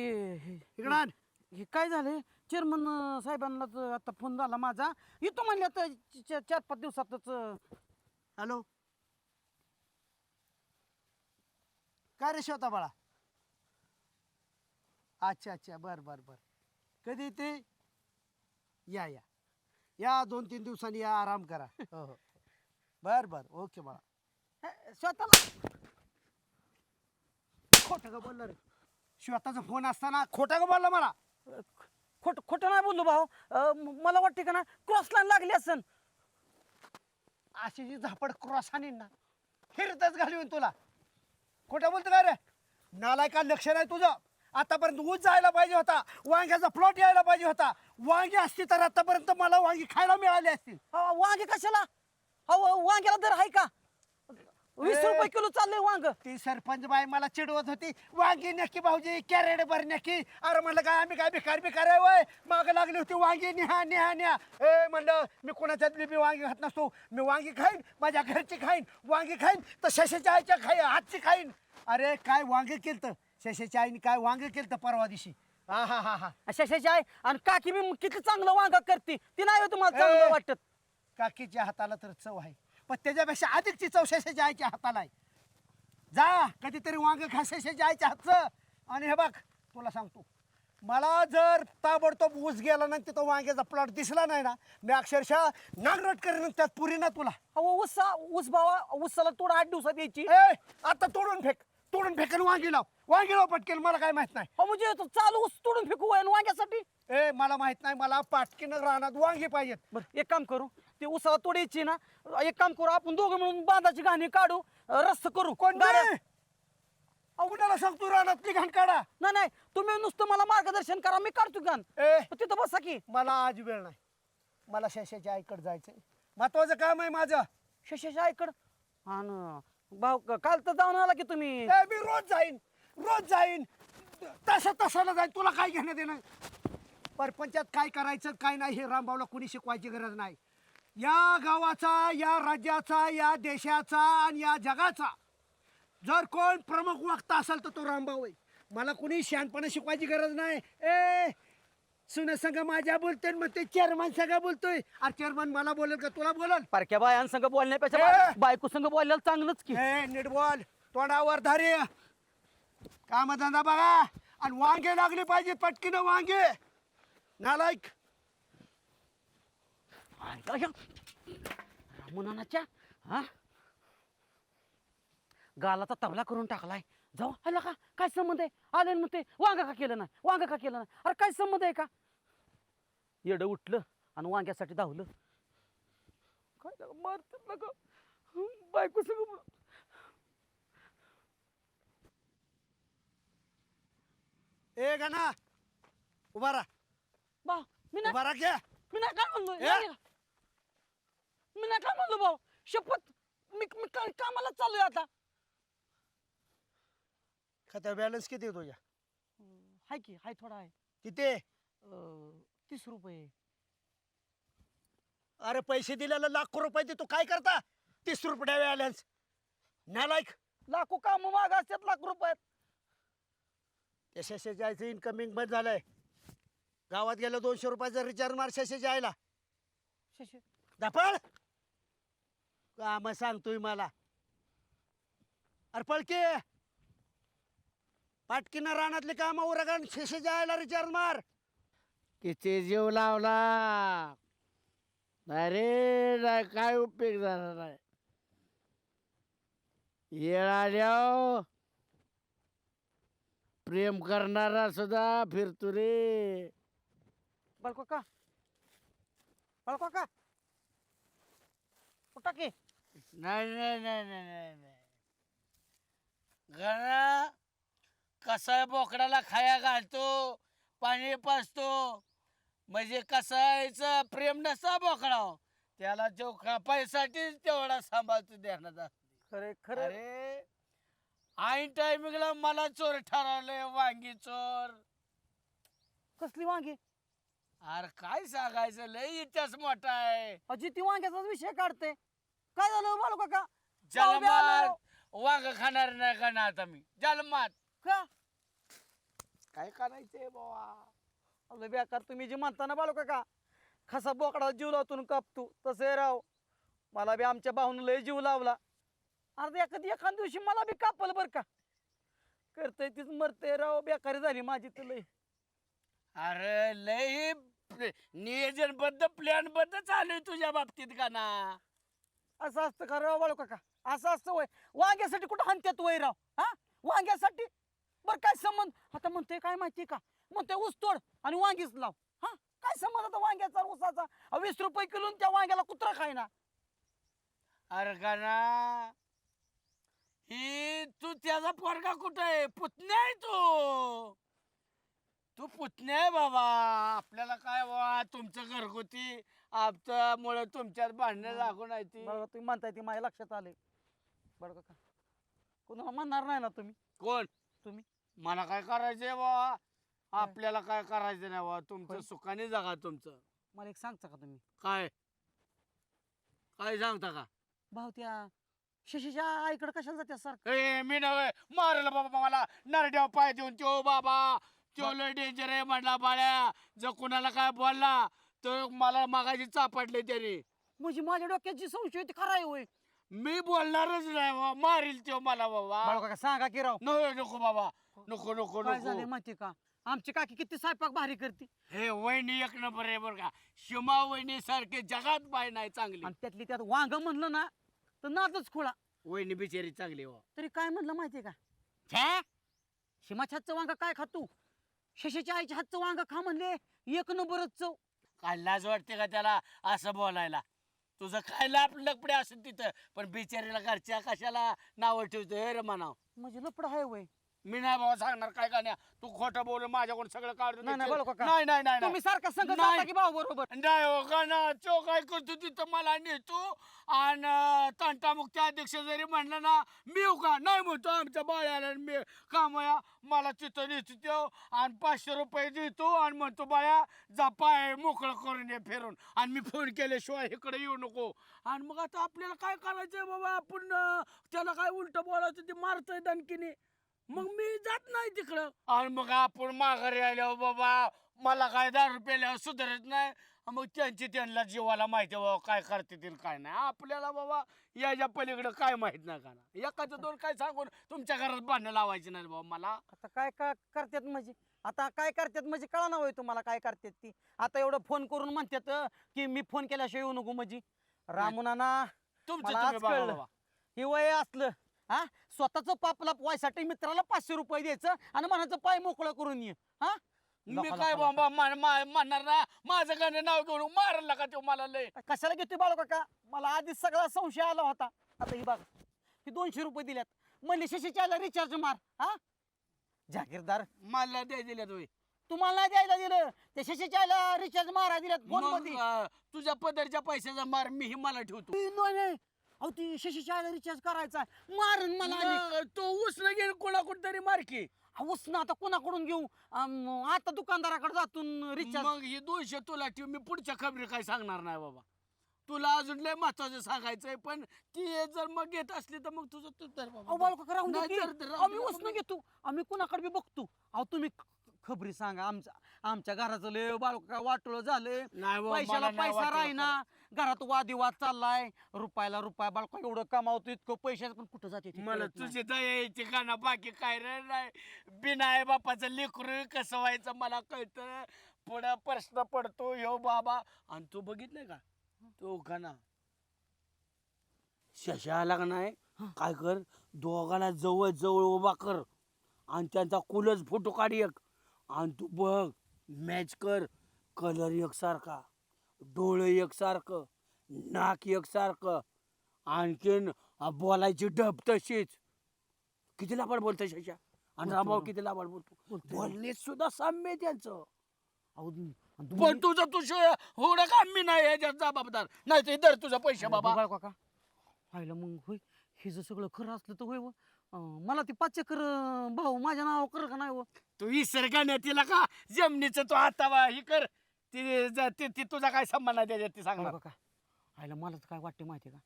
इकडं आण. हे काय झालंय चेअरमन साहेबांना आता फोन झाला माझा. येतो म्हणले आता 4-5 दिवसातच. हॅलो काय रे शिवता बाळा? अच्छा बर कधी येते? या 2-3 दिवसांनी या. आराम करा. हो बर ओके बाळा. स्वतःला खोटं का बोलला रे? श्वेताचा फोन असताना खोटं का बोलला मला? खोटं नाही बोललो भाऊ. मला वाटते का ना क्रॉस लाईन लागली असन. अशी जी झापड क्रॉस आणीन ना फिरतच घालवीन तुला. खोटं बोलतो काय रे? नालाय का लक्ष नाही तुझं? आतापर्यंत ऊस जायला पाहिजे होता. वांग्याचा प्लॉट यायला पाहिजे होता. वांगी असती तर आतापर्यंत मला वांगी खायला मिळाली असतील. वांगे कशाला? वांग्याला दर आहे का? 20 रुपये किलो चाललंय वांग. ती सरपंच बाई मला चिडवत होती वांगी नक्की भाऊजी कॅरेट भर नक्की. अरे म्हणलं काय आम्ही काय भिकार आहे वय? माग लागली होती वांगी न्या. ए म्हणलं मी कोणाच्यातली बी वांगी खात नसतो. मी वांगी खाईन माझ्या घरची खाईन. वांगी खाईन तर शशाच्या आईच्या हातची खाईन. अरे काय वांगे केलतं शशाच्या आईने काय वांगे केलतं परवा दिवशी. हा शशाची आहे आणि काकी मी किती चांगलं वांग करते. ती नाही तुम्हाला चांगलं वाटत? काकीच्या हाताला तर चव आहे पण त्याच्यापेक्षा अधिकची चव शशाच्या आईच्या हाताला आहे. जा कधीतरी वांग खा शशाच्या आईच्या हातचं. आणि हे बघ तुला सांगतो मला जर ताबडतोब ऊस गेला नाही तिथं वांग्याचा प्लॉट दिसला नाही ना मी अक्षरशः नांगरट करेन त्यात पुरी ना तुला. ऊस भावा उसाला तोड 8 दिवसात यायची. आता तोडून फेकेल वांगी लाव पटकेल. मला काय माहित नाही. म्हणजे चालू ऊस तोडून फेकू वांग्यासाठी? मला माहित नाही. मला पाटकीनं रानात वांगी पाहिजेत. बरं एक काम करू ते उसाला तोडायची ना. एक काम करू आपण दोघं मिळून बांधाची घाणी काढू रस्ता करू. कोण कुणाला सांगतो रानातली घाण काढा? नाही तुम्ही नुसतं मला मार्गदर्शन करा मी काढतो घाण. तिथं बसा की. मला आज वेळ नाही. मला शशाच्या आईकडे जायचंय. महत्वाचं काम आहे माझं. शशाच्या आईकडं? हा ना भाऊ काल तर जाऊन आला की तुम्ही. मी रोज जाईन तसं तसाला जाईल, तुला काय घेणं देणं. परपंचात काय करायचं काय नाही हे रामभाऊला कुणी शिकवायची गरज नाही. या गावाचा, या राज्याचा, या देशाचा आणि या जगाचा जर कोण प्रमुख वक्ता असेल तर तो रामभाऊ आहे. मला कुणी शहाणपणा शिकवायची गरज नाही. ए सुन संघ माझ्या बोलतोय, मग ते चेअरमन संघ बोलतोय. अरे चेअरमन मला बोलेल का तुला बोलल? पारख्या बायांसंग बोलण्यापेक्षा ए! बायको संग बोललेलं चांगलंच की. ए नीट बोल, तोंडावर धारे, कामधंदा बघा आणि वांगे लागले पाहिजे पटकीनं वांगे. नालायक मुनानाच्या हा गालाचा तबला करून टाकलाय. जाऊ आला का? काय संबंध आहे? आले मग ते वांग का केलं नाही, वांग का केलं नाही? अरे काय संबंध आहे का? येडं उठलं आणि वांग्यासाठी धावलं. काय मारत नका बायको सगळं. ए गाना उभा राहा, बा मी नाही उभा राहा घ्या. मी नाही काय म्हणलो ए? मी नाही काय म्हणलो भाऊ, शपथ मी कामाला चाललोय आता. खाता बॅलन्स किती आहे तुझ्या? हाय की हाय, थोडा आहे. किती? 30 रुपये. अरे पैसे दिलेला लाखो रुपये दे, तू काय करता? 30 रुपये बॅलन्स. नालायक. लाखो काम माग असतात लाख रुपयात. शशे जायचं इन्कमिंग बंद झालंय. गावात गेलं 200 रुपयाचा रिचार्ज मार शशे जायला. शशी दापळ काम सांगतोय मला. अरे पळके पाटकीनं रानातले काम उरगान शशे जायला रिचार्ज मार. किती जीव लावला अरे, नाही काय उपयोग झाला नाही. येळ आल्या प्रेम करणारा सुद्धा फिरतो रे. बाळको का उठा की. नाही नाही नाही नाही नाही नाही. घरा कसा बोकडाला खाया घालतो, पाणी पाजतो, म्हणजे कसायचं प्रेम नसता बोकडा, त्याला जो खापायसाठीच तेवढा सांभाळतो ध्यानात. खरे खरे अरे ऐन टायमिंगला मला चोर ठरवलंय, वांगी चोर. कसली वांगी? अरे काय सांगायचं, लय इतिहास मोठा आहे. अजी ती वांग्याचाच विषय काढते. काय झालं बाळू काका? जन्मात वांग खाणार नाही का ना आता मी जन्मात. का काय करायचंय बाबा? आपलं बेकार तुम्ही जे म्हणता ना बाळू काका, खसा बोकडा जीव लावतून कापतो तसे राव. मला बी आमच्या भाऊन लय जीव लावला. अरे एखाद दिवशी मला बी कापल बर का. करतय तीच मरते राव. बेकारी झाली माझी तर लय. अरे लय नियोजनबद्ध प्लॅनबद्ध चालू तुझ्या बाबतीत का ना. असं असतं का राव बाळू काका? असं असतं वय? वांग्यासाठी कुठं हाणत्यात वय राव? हा वांग्यासाठी? बरं काय संबंध? आता म्हणतोय काय माहितीये का, म्हणतोय ऊस तोड आणि वांगीच लाव. हा काय संबंध आता वांग्याचा ऊसाचा? 20 रुपये किलो त्या वांग्याला कुत्रा खायना. अरे का ना, ही तू त्याचा पोरगा कुठं आहे? पुतण्या आहे तू पुतण्या आहे बाबा. आपल्याला काय बाबा, तुमचं घरगुती आमच्यामुळे तुमच्यात भांडणं लागून आहे ती. बरं तुम्ही म्हणताय ते माझ्या लक्षात आले. बरं काका कोणाला म्हणणार नाही ना तुम्ही? कोण? तुम्ही. मला काय करायचंय बाबा? आपल्याला काय करायचं नाही बाबा. तुमचं सुखाने जगा तुमचं. मला एक सांगता का तुम्ही? काय काय सांगता का? भाऊ त्या शशीच्या आईकडे कशाला जाते सारखं? ए मी नव्हे मारलं बाबा मला नरड्यावर पाय देऊन. त्यो बाबा त्यो लय डेंजर आहे म्हणला बाळ्या. जर कुणाला काय बोलला तर मला मागायची चापडले त्याने. म्हणजे माझ्या डोक्याची संशय ती खरा आहे होय? मी बोलणारच नाही बाबा. मारील त्यो मला बाबा. बाळू काका सांगा की राव. नको बाबा. नको नको काय झालंय नको. माहितीये का, आमची काकी किती स्वयंपाक भारी करते. हे वहिनी एक नंबर आहे बरं का. शिमा वहिनी सारखे जगात बाय नाही चांगली. आणि त्यातली त्यात वांग म्हणलं ना तर नादच खोळा. वहिनी बिचारी चांगली हो. तरी काय म्हणलं माहितीये का, छे शिमाच्या हातचं वांग काय खातो, शशीच्या आईच्या हातचं वांग खा म्हणले एक नंबरच चव. काय लाज वाटते का त्याला असं बोलायला? तुझं खायला आपलं लपडे असेल तिथं, पण बिचारीला घरच्या कशाला नावं ठेवतो हे रे म्हणाव. म्हणजे लपड आहे वय. मी नाही बाबा सांगणार काय का नाही. तू खोटं बोलून माझ्याकडून सगळं काढतो. नाही, नाही, बाळू काका. नाही नाही नाही तुम्ही सारखं संग नाही. जाता की भाऊ बरोबर? नाही हो का ना, तो काय करतो तिथं मला नेतो आणि तंटामुक्ती अध्यक्ष जरी म्हणलं ना मी येऊ का नाही म्हणतो आमच्या बाळ्याला मी कामया मला तिथं नेतो तो आणि 500 रुपये देतो आणि म्हणतो बाळ्या जा पाय मोकळं करून ये फिरून आणि मी फोन केल्याशिवाय इकडे येऊ नको. आणि मग आता आपल्याला काय करायचंय बाबा, आपण त्याला काय उलट बोलायचं ते मारतोय दणकीने, मग मी जात नाही तिकडं. आणि मग आपण माघारी आल्यावर बाबा मला काय 10 रुपयाला सुधारत नाही. मग त्यांना जीवाला माहिती आहे बाबा काय करते काय नाही. आपल्याला बाबा याच्या पलीकडे काय माहित नाही का ना. एकाचं दोन काय सांगून तुमच्या घरात भांडणं लावायची नाही बाबा मला. आता काय करतात म्हणजे? आता काय करतात म्हणजे कळा ना होय तुम्हाला काय करतात ती? आता एवढं फोन करून म्हणतात की मी फोन केल्याशिवाय येऊ नको म्हणजे. रामुनाना तुमचं मला तुम्ही आज बघा कळलं. बाबा. हे वय असलं हा स्वतःच पापला पोहायसाठी मित्राला 500 रुपये द्यायचं आणि म्हणायचं पाय मोकळं करून ये. हा मी काय बाबा म्हणणार ना माझं गाणं नाव घेऊन मारला का तो मला लय. कशाला घेतोय बाळू काका? मला आधीच सगळा संशय आला होता. आता ही बघा ही 200 रुपये दिल्यात म्हणले शशीच्याला रिचार्ज मार. हा जागीरदार मला द्याय दिल्या तुम्ही. तुम्हाला नाही द्यायला दिलं ते शशीच्याला रिचार्ज मारा दिल्यात फोन मध्ये. तुझ्या पदरच्या पैशाचा मार मी मला ठेवतो. नाही अहो ती शशीच्याला रिचार्ज करायचा मारून मला आणि तो उसनं घेऊन कोणाकडून तरी मारकी. उसनं आता कोणाकडून घेऊ? आता दुकानदाराकडे जातून रिचार्ज. मग ही 200 तुला ठेव, मी पुढच्या खबरी काय सांगणार नाही बाबा. तुला अजून लय महत्वाचं सांगायचंय पण ती जर मग घेत असली तर मग तुझं तू तर बाबा. अहो बाळू काका राहून नाही, दे की. तर- तर- आम्ही उसनं घेतो आम्ही कुणाकडे बी बघतो. अहो तुम्ही खबरी सांगा आमच्या घराचं लय बाळू काका वाटोळं झालंय. नाही बाबा, पैशाला मला नाही पैसा वाटलं राहीना घरात वादिवाद चाललाय. रुपयाला रुपया बाळका एवढं कमावतो इतकं पैशाचं पण कुठं जाते ते मला कळत नाही. तुझी दया यायची का ना, बाकी काय रे नाही. बिना आई बापाचं लेकरू कसं व्हायचं मला कळतं. पुढं प्रश्न पडतो ह्यो बाबा. आणि तू बघितलंय का तो का ना शशा आला का नाही काय कर, दोघांना जवळ जवळ उभा कर आणि त्यांचा कुलच फोटो काढ एक आणि तू बघ मॅच कर. कलर एकसारखा, डोळे एकसारखं, नाक एकसारखं, आणखीन बोलायची डब तशीच. किती लाबाड बोलतोय शशा आणि रामभाऊ किती लाबाड बोलतो. बोलणे सुद्धा साम्य आहे त्यांचं. अहो, पण तुझं होणं का मी नाही याच्यात जबाबदार नाही ते दर तुझा पैसे बाबा. बाळू काका पाहिलं मग होय हे जर सगळं खरं असलं तर होय व. मला ती 5 एकर भाऊ माझ्या नाव कर का नाही व? तू इसर तिला का जमिनीचं तू आता हे कर. ती तुझा काय संबंध नाही त्याच्यात ती सांगणार. बाळू काका आयला मला तर काय वाटते माहिती का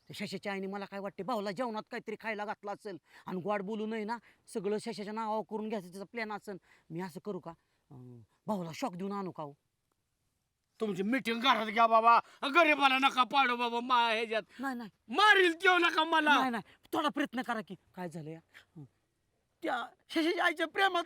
त्या शशाच्या आईने मला काय वाटते भाऊला जेवणात काहीतरी खायला घातलं असेल आणि गोड बोलू नये ना सगळं शशाच्या नावावर करून घ्यायचं त्याचा प्लॅन असेल. मी असं करू का भाऊला शॉक देऊन आणू का हो? तुमची मिटिंग घरात घ्या बाबा. गरीबाला नका पाडू बाबा ह्याच्यात. नाही नाही मारील देऊ नका मला. नाही नाही थोडा प्रयत्न करा की काय झालं या त्या शशाच्या आईच्या प्रेमात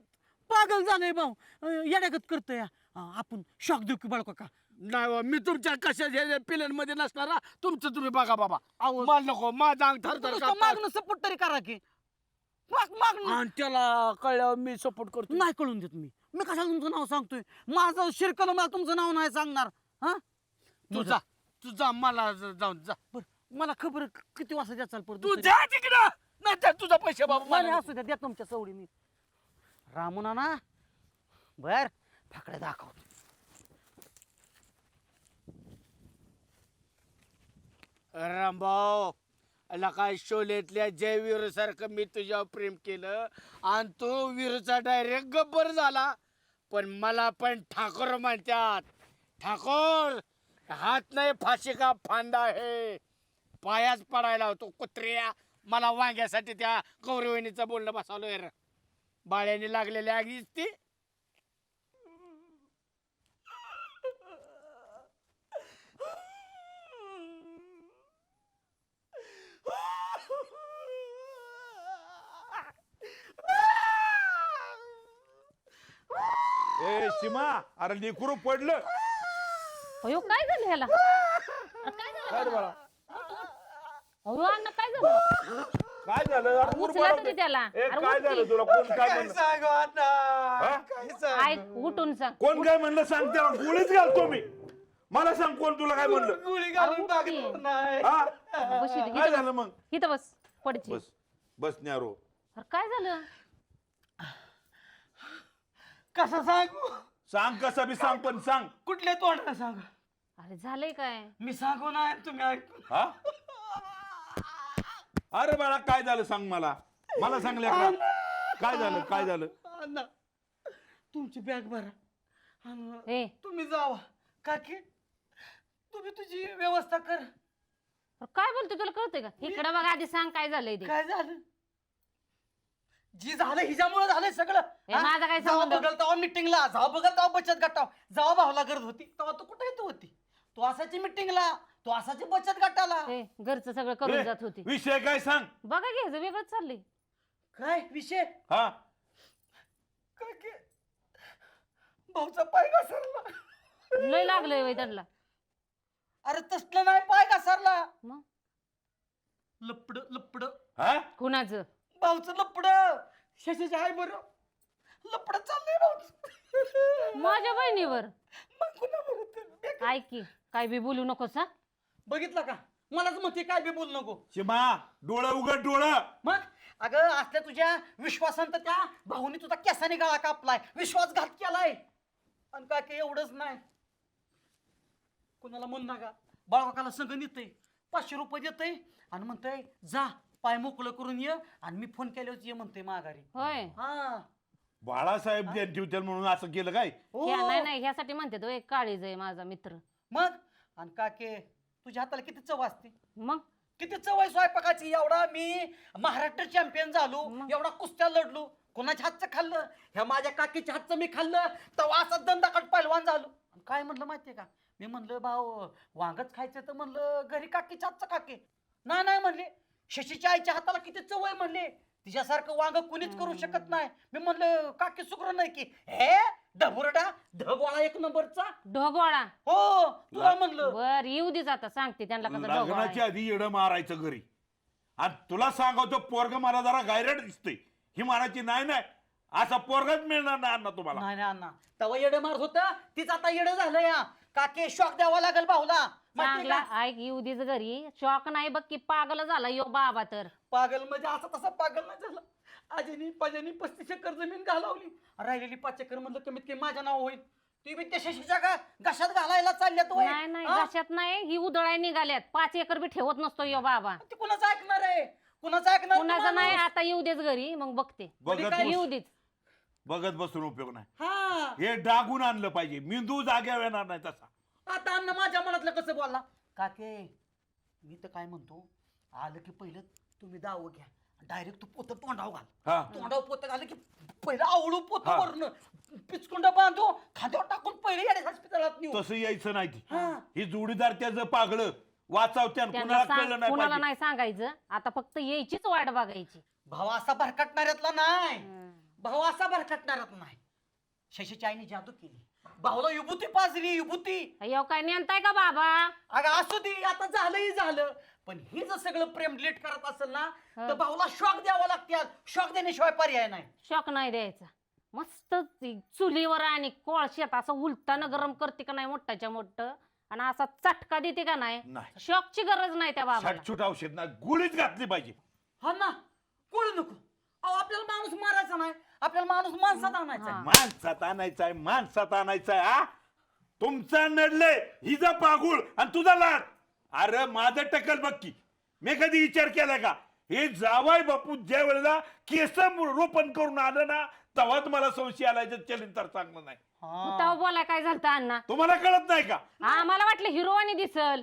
पागल झालंय भाऊ येड्यागत करतोय या. आपण शॉक देऊ की बाळू काका? नाही बाबा, मी तुमच्या कशा पिलन मध्ये नसणारा तुमचं तुम्ही बघा बाबा. अहो, मला नको माझा अंग थरथर कापतं. मागणं सपोर्ट तरी करा की मागणं आणि त्याला कळल्यावर मी सपोर्ट करतो. नाही कळून देत मी कशाला तुमचं नाव सांगतोय? माझं शिरकलं मला तुमचं नाव नाही सांगणार. हा तुझा मला जाऊन जा. बरं मला खबर किती वाजता द्या चाल तू जा तिकडं नाही तर तुझा पैसे बाबा मला मला असू द्या द्या तुमच्या सवडीने. रामुना ना बर फाकडे दाखव. रामभाऊ अला काय शोलेतल्या जयवीर सारखं मी तुझ्यावर प्रेम केलं आणि तो वीरचा डायरेक्ट गब्बर झाला. पण मला पण ठाकोर म्हणतात. ठाकोर हात नाही फाशी का फांदा आहे. पायाच पडायला होतो कुत्र्या. मला वांग्यासाठी त्या कौरवणीचं बोलणं बसवलोय रे. बाळ्याने लागलेल्या आगीच ती. ए सीमा, अरे लेकरू पडलं. अयो काय झालं ह्याला? काय झालं काय रे बाळा, अहो अण्णा काय झालं? काय झालं? अरे पोर उचला पडलं. तरी त्याला. ए, अरे काय उठ झालं की. तुला? कोण काय म्हणलं? हा? ऐक उठून सांग. कोण काय म्हणलं सांग, त्याला गोळीच घालतो मी. मला सांग कोण तुला काय म्हणलं? अहो, उठ की. हा? बस इथं, काय इथं झालं बस. मग? इथं बस पडची. बस बस न्यारो. अरे काय झालं? कसं सांगू? सांग कसं बी सांग, पण सांग. कुठल्या तोंडाला सांग? अरे झालंय काय? मी सांगू नाही तुम्ही ऐकू. हा अरे बाळा काय झालं सांग मला. मला सांग लेकरा. काय झालं, काय झालं? अण्णा तुमची बॅग भरा आणि ए तुम्ही जावा. काकी तुम्ही तुझी व्यवस्था कर. अरे काय बोलतोय तुला कळतंय का? इकडे बघ आधी सांग काय झालंय ते. काय झालं? जी झालं हिच्यामुळे झालंय सगळं. ए, माझा काय जावा संबंध? बघल तेव्हा मिटिंगला, जावा बघल तेव्हा बचत गटाव, जावा भावला गरज होती तेव्हा तू कुठे येतो होती? तू असायची मिटिंगला, तू असायची बचत गटाला. ए, घरचं सगळं करून ए, जात होती. विषय काय सांग. बघा घ्यायचं वेगळंच चाललंय. काय विषय? हा काकी भाऊचा पाय घसरला. लय लागलंय वय त्यांना. अरे तसलं नाही, पाय घसरला. मग लपड लपड हा कुणाचं? भाऊचं लपड. शशाच्या आहे बरं लपड चाललंय भाऊचं. माझ्या बहिणीवर. मग कुणा बरं ते? बेकार. ऐक की काय बी बोलू नकोस हा. बघितलं का? मलाच म्हणते काय बी बोलू नको. शिमा डोळं उघड डोळं. मग अगं असल्या तुझ्या विश्वासांत त्या भाऊनी तुझा केसाने गळा कापलाय, विश्वासघात केलाय. आणि काय काही एवढंच नाही, कुणाला म्हण नका बाळकाला संग नेतय, 500 रुपये देतय आणि म्हणतय जा पाय मोकळं करून ये आणि मी फोन केल्यावर ये म्हणतोय माघारी. होय. हा बाळासाहेब ठेवतील म्हणून असं केलं काय? हो. नाही नाही ह्यासाठी म्हणते तो एक काळीज आहे माझा मित्र. मग आणि काके तुझ्या हाताला किती चव असते, मग किती चव आहे स्वयंपाकाची. एवढा मी महाराष्ट्र चॅम्पियन झालो, एवढा कुस्त्या लढलो, कोणाच्या हातचं खाल्लं? ह्या माझ्या काकीच्या हातचं मी खाल्लं तेव्हा असा दंडाकट पैलवान झालो. आणि काय म्हणलं माहितीये का? मी म्हणलं भाऊ वांगच खायचं तर म्हणलं घरी काकीच्या हातचं काके. नाही म्हणले शशीच्या आईच्या हाताला किती चव आहे म्हणले, तिच्यासारखं वांग कुणीच करू शकत नाही. मी म्हणलं काकी सुग्र नाही की हे ढबुरडा ढगवाळा एक नंबरचा ढोगवाळा. हो तुला म्हणलं. बर येऊ दे आता सांगते त्यांना कसं ढोगवाळा लग्नाच्या आहे. आधी येडं मारायचं घरी. आणि तुला सांगतो पोरग मला जरा गायरट दिसतोय. ही मारायची नाही असा पोरगच मिळणार नाही अण्णा तुम्हाला. नाही अण्णा तेव्हा येडं मारत होतं, तीच आता येडं झालं या. काके शॉक द्यावा लागेल भाऊला. माहितीये चांगला का? ऐक येऊ देच घरी. शॉक नाही बघ की पागल झाला यो बाबा तर. पागल म्हणजे असा तसा पागल नाही झाला. आजीनी पाजानी 35 एकर जमीन घालवली, राहिलेली 5 एकर म्हणलं कमीत कमी माझ्या नाव होईल. ती बी त्या शशीच्या का घशात घालायला चालल्यात होय. नाही नाही हा? कशात नाही ही उदळाय निघाल्यात. 5 एकर बी ठेवत नसतो यो बाबा. ती कुणाचं ऐकणार आहे? कुणाचं ऐकणार कुणाचं तू नाही. माणूस? आता येऊ देच घरी मग बघते. बघत येऊ बस- देच. बघत बसून उपयोग नाही. हा हे डागून आणलं पाहिजे. मेंदू जाग्यावर येणार नाही तसा. आता अण्णा माझ्या मनातलं कसं बोलला? काके मी तर काय म्हणतो, आलं की पहिलं तुम्ही दाव घ्या, डायरेक्ट तू पोत तोंडाव घाल. हा तोंडाव पोत घाल की पहिलं आवळू पोत हा. वरण पिचकुंड बांधू खांद्यावर टाकून पहिले येडे हॉस्पिटलात नेऊ. तसं यायचं नाही ती. हा. ही जोडीदार त्याचं पागळं वाचावत्यान त्यांना कुणाला सांग कळलं नाही कुणाला पाहिजे. नाही सांगायचं. आता फक्त यायचीच वाट बघायची. भाऊ असा भरकटणाऱ्यातला नाही, भाऊ असा भरकटणाऱ्यात नाही. शशीच्या आईने जादू केली, भाऊला विभूती पाजली, विभूती. अयो काय नेमताय का बाबा? अगं असू दे, आता झालंही झालं. पण हे जर सगळं प्रेम लेट करत असेल ना तर भाऊला शॉक द्यावा लागते. शॉक देण्याशिवाय पर्याय नाही. शॉक नाही द्यायचा. मस्त ती चुलीवर आणि कोळशात असं उलटानं गरम करते का नाही मोठ्याच्या मोठं आणि असा चटका देते का नाही. नाही. शॉकची गरज नाही त्या बाबाला. छटछूट औषध ना गुळीच घातली पाहिजे. हा ना कोण नको. अहो आपल्याला माणूस मारायचा नाही, आपल्याला माणूस माणसात आणायचा. हा. माणसात आणायचाय, माणसात आणायचाय. हा तुमचा नडले हिचा पागुळ आणि तुझा लाड. अरे माझं टकल बघ की. मी कधी विचार केलाय का? हे जावाय बापू ज्या वेळेला केस रोपण करून आलं ना तेव्हाच मला संशय आलाय. चलिन तर चांगलं नाही. तेव्हा बोलाय काय झालं अण्णा? तुम्हाला कळत नाही का? मला वाटलं हिरो आणि दिसल.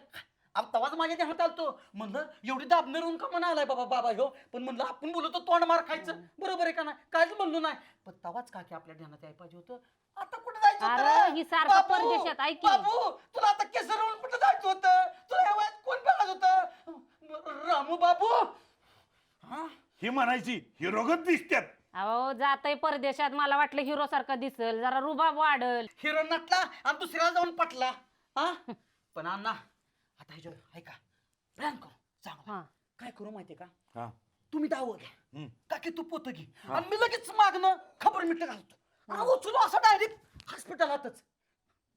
तवाच माझ्या ध्यानात आलतो, म्हणलं एवढी दाबणे का म्हणा आलाय बाबा ह्यो. पण म्हणलं आपण बोलतो तोंड मार खायचं, बरोबर आहे का नाही? काहीच म्हणलो नाही. पण तवाच का की आपल्या ध्यानात यायला पाहिजे होतं. आता कुठे जायचं होतं अरे, रे? ही सारखं बाबू, परदेशात, ऐक की. बाबू तुला आता केसरवरून कुठे जायचं होतं? तुला या वयात कोण बघत होतं? रामू बाबू. हा ही म्हणायची हिरोगत दिसत्यात. अहो जातय परदेशात. मला वाटलं हिरो सारखा दिसल, जरा रुबाब वाढल. हिरो नटला आणि दुसऱ्याला जाऊन पटला. हा पण अण्णा आता ह्याच्यावर ऐका प्लॅन करू चांगला. हा. काय करू माहितीये का? हा. तुम्ही दाव घ्या, हम्म. काकी तू पोत घे आणि मी लगेच मागणं खबर मिठ घालतो. अहो तुला असं डायरेक्ट हॉस्पिटलातच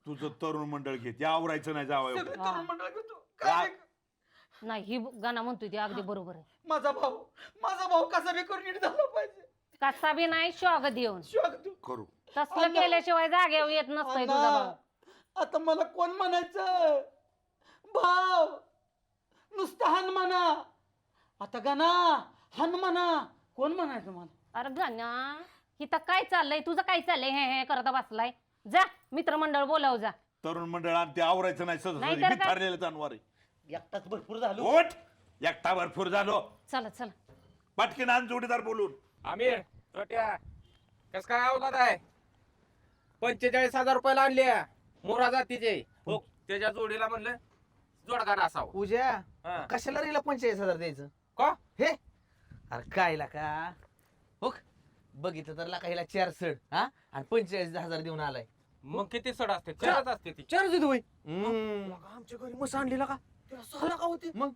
तुझं तरुण मंडळ घे. ते आवरायचं नाही जावं. सगळे हा. तरुण मंडळ घेतो. काय नाही. नाही ही गाणं म्हणतोय ती अगदी बरोबर आहे. माझा भाऊ कसा बी करून नीट झाला पाहिजे. कसा बी नाही शॉक देऊन. शॉक तू करू. तसलं केल्याशिवाय जागेवर येत नसतंय तुझा भाऊ. आता मला कोण म्हणायचं भाव नुसतं हन म्हणा आता गाना हन म्हणा कोण म्हणायचं मला अरे गाण्या इथं काय चाललंय तुझं काय चाललंय हे करत बसलाय. जा मित्रमंडळ बोलाव जा. तरुण मंडळ आणि ते आवरायचं नाही नाही तर मी काय? ठरलेलं जानवर आहे. एकटाच भरपूर झालो. ओठ एकटा भरपूर झालो. चला चला. पटकीन आण जोडीदार बोलून. आमिर छोट्या कस काय अवलाद आहे 45,000 रुपयाला आणली मोरा जातीचे हो त्याच्या जोडीला म्हणलं जोडगाण असावं. पूजा हा. कशाला रेला 45,000 द्यायचं का हे अरे काय का हो बघितलं तर लाका हिला 4 सड हा आणि 45,000 देऊन आलाय. मग किती सड असते चारच असते ती 4 देतो आमच्या घरी मस्त आणलेला का त्याला 6 लाख होते मग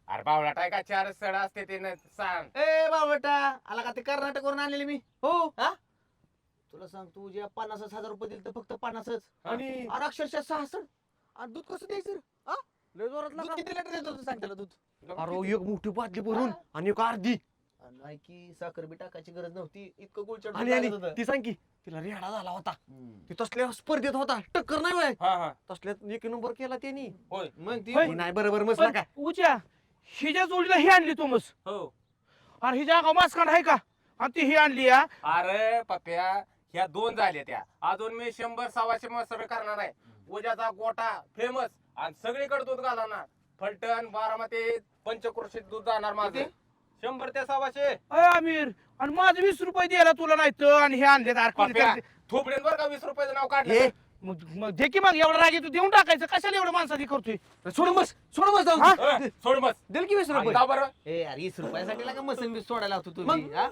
अरे बावळा काय का 4 सड असते ते न सांग. ए बाबा आला का ते कर्नाटक वरून आणलेले मी हो हा तुला सांग तू जे 50,000 रुपये दिले तर फक्त 50च आणि अक्षरशः 6 सड आणि दूध कसं द्यायचं रे? हा लय जोरात लागा. किती लिटर देतो तू सांग त्याला दूध अरे एक मोठी बाटली भरून आणि एक अर्धी नाही की साखर बी टाकायची गरज नव्हती इतकं गुळचट आणि ती सांग की तिला रेडा झाला होता ती तसल्या स्पर्धेत होता टक्कर नाही वय हा हा तसल्यात 1 नंबर केला त्यांनी होय मग ती नाही बरोबर मस्त काय उच्या हिच्या जोडीला ही आणली तू मस हो अरे हिच्या गाव मासकांड आहे का आणि ती ही आणली या अरे पप्या ह्या 2 झाल्या त्या अजून मी 100-125 मसर करणार आहे. उद्याचा गोटा फेमस आणि सगळीकडे दूध घालणार फलटण बारामती पंचक्रोशीत दूध जाणार माझे 100 ते 125. अय आमिर आणि माझं 20 रुपये द्यायला तुला नाही तर आणि हे आणले पप्या थोपडेन बर का 20 रुपयाचं नाव काढलं मग दे की मग एवढा रागी तू देऊन टाकायचं कशाला एवढं माणसाची करतोय. सोड बस हा? सोड बस दिल की 20 रुपये का बरं ए यार 20 रुपयासाठी लागा मसन बी सोडायला होतो तू मग? हा?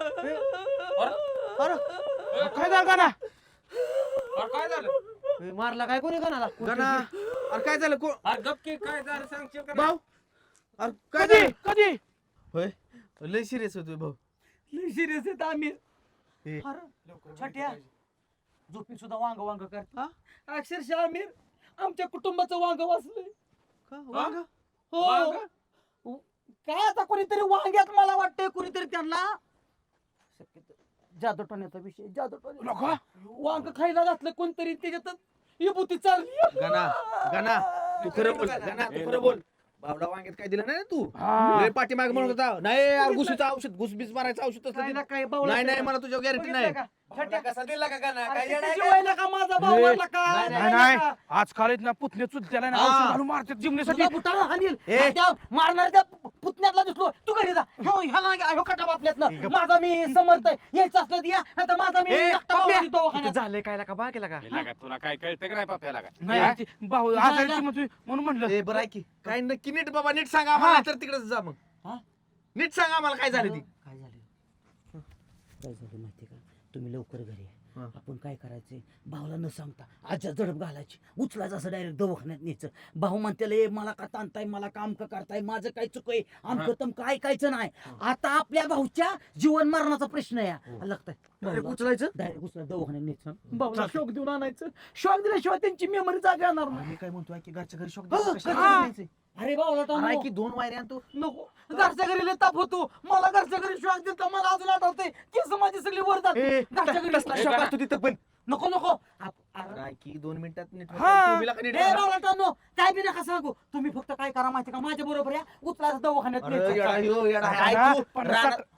काय झालं का ना अरे काय झालं ए, मारला काय कोणी गणाला अरे काय झालं अरे गपकी काय झालं सांगशील का भाऊ अरे कधी कधी होय लय सिरियस होतोय भाऊ लय सिरियस आहे आमिर. ए. छट्या झोपी सुद्धा वांग वांग कर अक्षरशः आमिर आमच्या कुटुंबाचं वांग वाचलंय. हो काय आता कोणीतरी वांग्यात मला वाटतंय कोणीतरी त्यांना जादूटोण्याचा विषय जादूटोण्या वांग खायला घातलं कोणतरी त्याच्यात विभूती चालली. गणा तू खरं बोल गणा तू खरं बोल बावडा वांग्यात काय दिलं नाही ना तू हा. लय पाठीमाग म्हणत होता नाही यार घुशीचं औषध घुसबीस मारायचं औषध असतं ते. काय नाही मला तुझ्या गॅरंटी नाही कसा दिला का गाणं काय शिवायला का माझा भाऊ मारला का? नाही, नाही आजकाल ना पुतणे चुलत्याला ना औषध घालून मारतात जिमण्यासाठी. मारणार त्या पुतण्यातला दिसलो तू घरी जा ह्यो कटा बापल्यात माझा मी समर्थ यायचं असलं तर या नाहीतर माझा मी एकटा भाऊ आहे दवाखान्यात. झालंय काय का बा केला का लागा तुला काय कळतं का नाही पप्याला का नाही ती भाऊ आजारी म्हणतोय म्हणून म्हणलं बरं आहे की काय नक्की नीट बाबा नीट सांगा आम्हाला तर तिकडेच जा मग नीट सांगा आम्हाला काय झालं ती काय झालं माहिती का तुम्ही लवकर घरी या. आपण काय करायचंय भाऊला न सांगता आजच्या झडप घालायची उचलायचं असं डायरेक्ट दवाखान्यात न्यायचं. भाऊ म्हणते मला का ताणताय मला काम का करताय माझं काय चुक आहे आमचं तम काय ऐकायचं नाही. आता आपल्या भाऊच्या जीवन मरणाचा प्रश्न आहे लागताय उचलायचं डायरेक्ट उचला दवाखान्यात न्यायचं. भाऊला शोक देऊन आणायचं. शोक दिल्याशिवाय त्यांची मेमरी जागा येणार नाही. मी काय म्हणतोय की घरच्या घरी शॉक अरे भाऊला की 2 वायऱ्या तू नको घरच्या घरी लय ताप होतो. मला घरच्या घरी शॉक दिला मला अजून आठवतंय केस माझी सगळी वर जाते. घरच्या घरी तिथं पण नको नको काय की 2 मिनिटात नीट हा. तुम्हीला का नीट ए बावळटांनो, काय बी नका सांगू तुम्ही फक्त काय करा माहिती का माझ्या बरोबर या उचलायचं दवाखान्यात अरे न्यायचं. येडा ह्यो, येडा आहे. ऐक तू.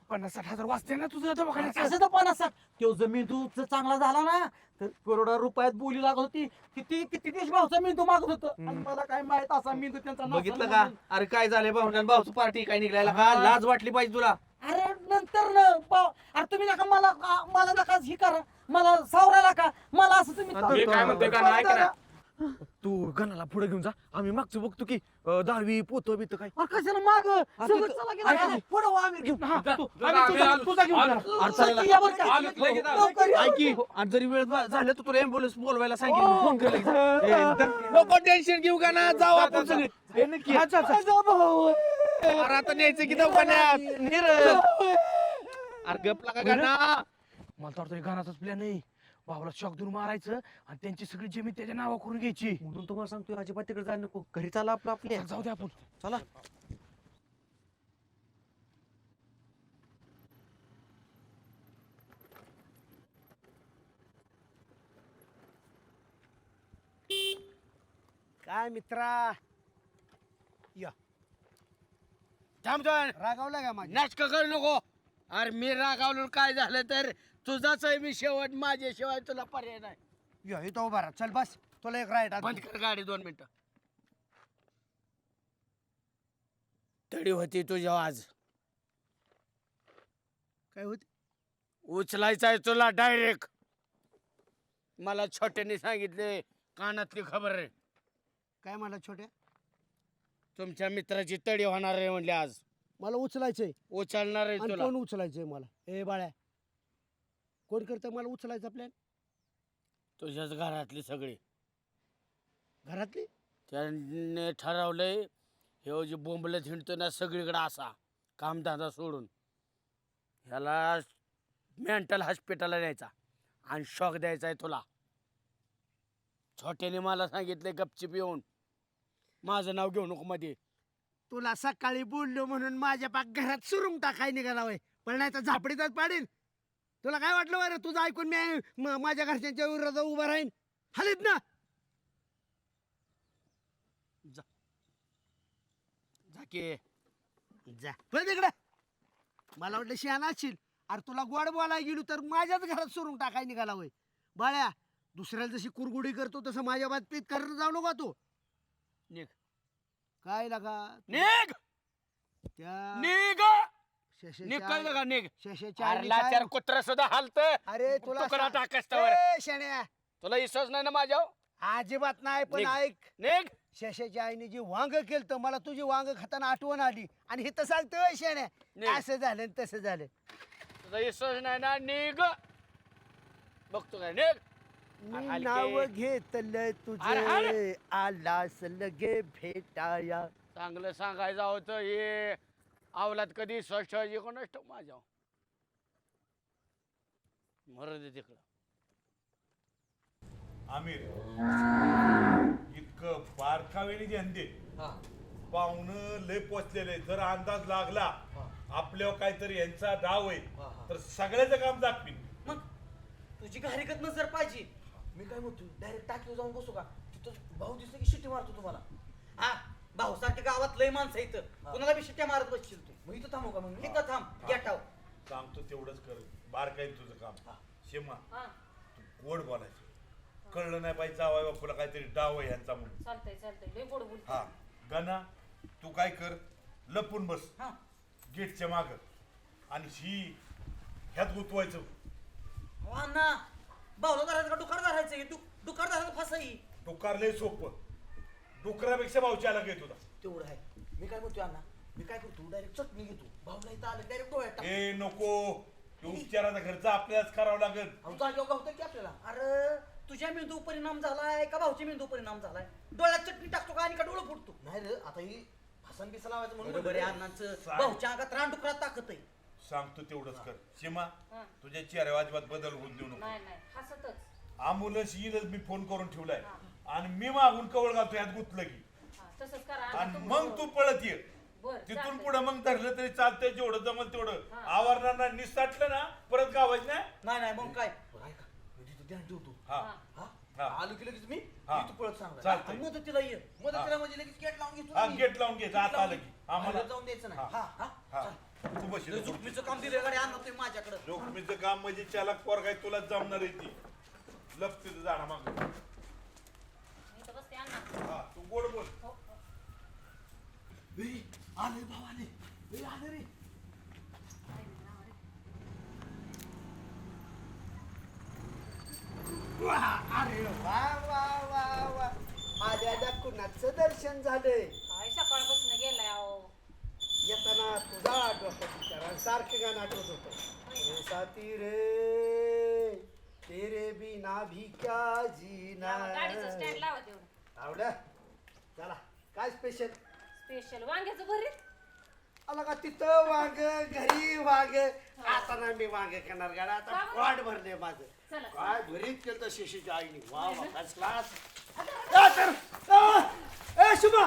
50-60 वाजते ना तुझं दवाखान्याचं. असं तर पण असं तो जर मेंदूच चांगला झाला ना तर करोडा रुपयात बोली लागत होती. किती देश भाऊचा मेंदू मागत होतं आणि मला काय माहित असा मेंदू त्यांचा नसला बघितलं का म्हणून. अरे काय झालंय भाऊ भाऊचं पार्टी काय निघायला का लाज वाटली पाहिजे तुला अरे नंतर ना अरे तुम्ही नका मला नका ही करा मला सावरायला का मला असं तुम्ही मी काय म्हणतोय गाणं ऐक ना तू गणाला पुढे घेऊन जा आम्ही मागचं बघतो की 10वी पोत बित काय अरे कशाला माग सगळं चला की नाही. पुढं व्हा आम्ही घेऊन हा, जा, तू- जा, आम्ही आम्ही तुझा- आलो. तुझा घेऊन आलो. जा. अरे चालेल. या बरं का? आलो, लगेच आलो. लवकर या. ऐक की आणि जरी वेळ झालं तर तुला एम्ब्युलन्स बोलवायला सांगितलं फोन केला नको टेन्शन घेऊ का ना जाऊ आपण सगळे हे नक्की अच्छा, अच्छा. जा भाऊ. अरे आता न्यायचं की दवाखान्यात अरे गपला का ना मला तर वाटतं गाण्याचाच प्लॅन नाही. भाऊला शॉक देऊन मारायचं आणि त्यांची सगळी जमीन त्याच्या नावा करून घ्यायची. म्हणून तुम्हाला सांगतोय अजिबात तिकडे जायला नको घरी चाला आपलं आपल्या जाऊ दे आपण. चला काय मित्रा या थांबतोय रागावला का माझ्या नाटक करू नको. अरे मी रागावलो काय झालं तर तुझाच आहे मी शेवट, माझ्याशिवाय तुला पर्याय नाही. या इथं उभा राहा चल बस तुला एक राईट बंद कर गाडी 2 मिनिटं. तडी होती तुझ्या आज काय होते उचलायचा आहे तुला डायरेक्ट. मला छोट्याने सांगितले कानातली खबर आहे. काय मला छोट्या तुमच्या मित्राची तडी होणार आहे म्हणले आज. मला उचलायचंय उचलणार आहे आणि तुला. कोण उचलायचंय मला ए बाळ्या कोण करतं मला उचलायचा प्लॅन तुझ्याच घरातली सगळी. घरातली त्याने ठरवलंय हे जे बोंबलत हिंडतो ना सगळीकडे असा कामधंदा सोडून ह्याला मेंटल हॉस्पिटलला न्यायचा आणि शॉक द्यायचा आहे तुला. छोट्याने मला सांगितले गपचिप येऊन माझं नाव घेऊ नको मध्ये. तुला सकाळी बोललो म्हणून माझ्या पाक घरात सुरुंग टाकाय निघाला वय पण नाही तर झापडीतच पाडील. तुला काय वाटलं बरं तुझं ऐकून मी माझ्या घरच्यांच्या विरोधात उभा राहीन हलीत ना जा की जा पण तिकडे मला वाटलं शहाणा असशील. अरे तुला गोड बोलायला गेलो तर माझ्याच घरात सुरुंग टाकाय निघाला वय बाळ्या. दुसऱ्याला जशी कुरगुडी करतो तसं माझ्या बातमीत करून जाऊ नका तू. निघ काय लागा निघ त्या निघ निघ का निघ. शशाच्या अरे आईने लाचार काय- कुत्रा सुद्धा हालत. अरे तुला तुकडा सा- टाकस्तावर. ए, शण्या तुला विश्वास नाही ना माझ्यावर. अजिबात नाही पण निघ. ऐक निघ शशाच्या आईने जी वांग केलं मला तुझी वांग खाताना आठवण आली आणि हे तर सांगतोय निघ. शण्या असं झालं आणि तसं झालं. तुझा विश्वास नाही ना निघ. बघतो काय निघ. मी हलके. नाव घेतलं अरे, तुझे आलास लगे भेटाया. चांगलं सांगायचं होतं हे आवलात कधी स्वच्छ कोण असतो माझ्या मरू दे तिकडं. आमिर इतकं बारकावेने ध्यान दे. पाहुणं लय पोचलेलं आहे. जर अंदाज लागला आपल्यावर काहीतरी यांचा डाव आहे तर सगळ्याचं काम दाखवीन. मग तुझी हरकत नजर पाहिजे. मी काय म्हणतो डायरेक्ट टाकीवर जाऊन बसू का तिथं भाऊ दिसलं की शिट्टी मारतो तुम्हाला. हा भाऊ सारखे गावात लय माणसं इथं कोणाला बी शिट्ट्या मारत बसशील तू. मग इथं थांबू का मग इथं थांब गेट आउट. सांगतो तेवढंच कर. बारकाईन तुझं काम. शेमा तू गोड बोलायचं. कळलं नाही पाहिजे जावाय बापूला काहीतरी डाव आहे यांचा म्हणून. चालतंय चालतंय लय गोड बोलतो. हा गणा तू काय कर लपून बस हा गेटच्या माग आणि ही ह्यात गुतवायचं. हो अण्णा भाऊला धरायचं का डुकार धरायचं डुकार धरायचं फसाई डुकार लय सोपं. डुकरापेक्षा भाऊच्या आला घेत होता. तेवढं आहे. मी काय म्हणतो अण्णा मी काय करतो डायरेक्ट चटणी घेतो भाऊला इथं आलं डायरेक्ट डोळ्यात टाक. ए नको ते उपचाराचा खर्च आपल्यालाच करावा लागेल. अहो जागेवर गावतं की आपल्याला. अरे तुझ्या मेंदू परिणाम झालाय का भाऊच्या मेंदू परिणाम झालाय. डोळ्यात चटणी टाकतो का आणि का डोळं फुटतो. नाही रे आता ही हसन बिसा लावायचं म्हणून बरोबर आहे अण्णांचं. भाऊच्या अंगात रानडुकरात ताकद आहे. सांगतो तेवढंच कर. सीमा तुझ्या चेहऱ्यावर अजिबात बदल होऊन देऊ नको. नाही नाही हसतच. आम्बुलन्स येईलच मी फोन करून ठेवलाय आणि मी मागून कवळ घालतो यात गुतलं की तसंच करा. आणि मग तू पळत ये. बरं, तिथून चालतंय. पुढे मग धरलं तरी चालतंय जेवढं जमल तेवढं. आवरणार निसटलं ना परत गावायचं नाही. नाही नाही मग काय ऐका मी तिथं ध्यान ठेवतो. हा हा हा. आलो की लगेच मी हा. तू पळत सांग चालतंय. मदतीला ये मदतीला म्हणजे लगेच गेट लावून घेतो हा ना मी. गेट लावून घे आत आलं की आम्हाला बाहेर जाऊन द्यायचं नाही. हा. हा हा हा तू बस लय झुकमीचं काम दिलं गाडी आणलं तुम्ही माझ्याकडे. जोखमीचं काम म्हणजे चालक पोर काय तुला जमणार आहे ती लपते जाणार माग. मी तर बसते अण्णा. हा तू गोड बोल. आले भाऊ आले आले रे. अरे वा वा वा वा आल्याला कुणाचं दर्शन झालंय. काय सकाळपासून गेलाय अहो. येताना तुझा डोक्यात विचारा सारखं गाणं आठवत होतं. रे साथी रे तेरे बिना भी क्या जीना. गाडीचं स्टँड लावा तेवढं. आवडलं चला काय स्पेशल स्पेशल वांग्याचं भरीत. आला का तिथं वांग घरी वांग आता ना मी वांग करणार गाडा आता का? वाट भरले माझं. चला. काय भरीत केलं तर शिशीच्या आईने वा वा फर्स्ट क्लास. शुभा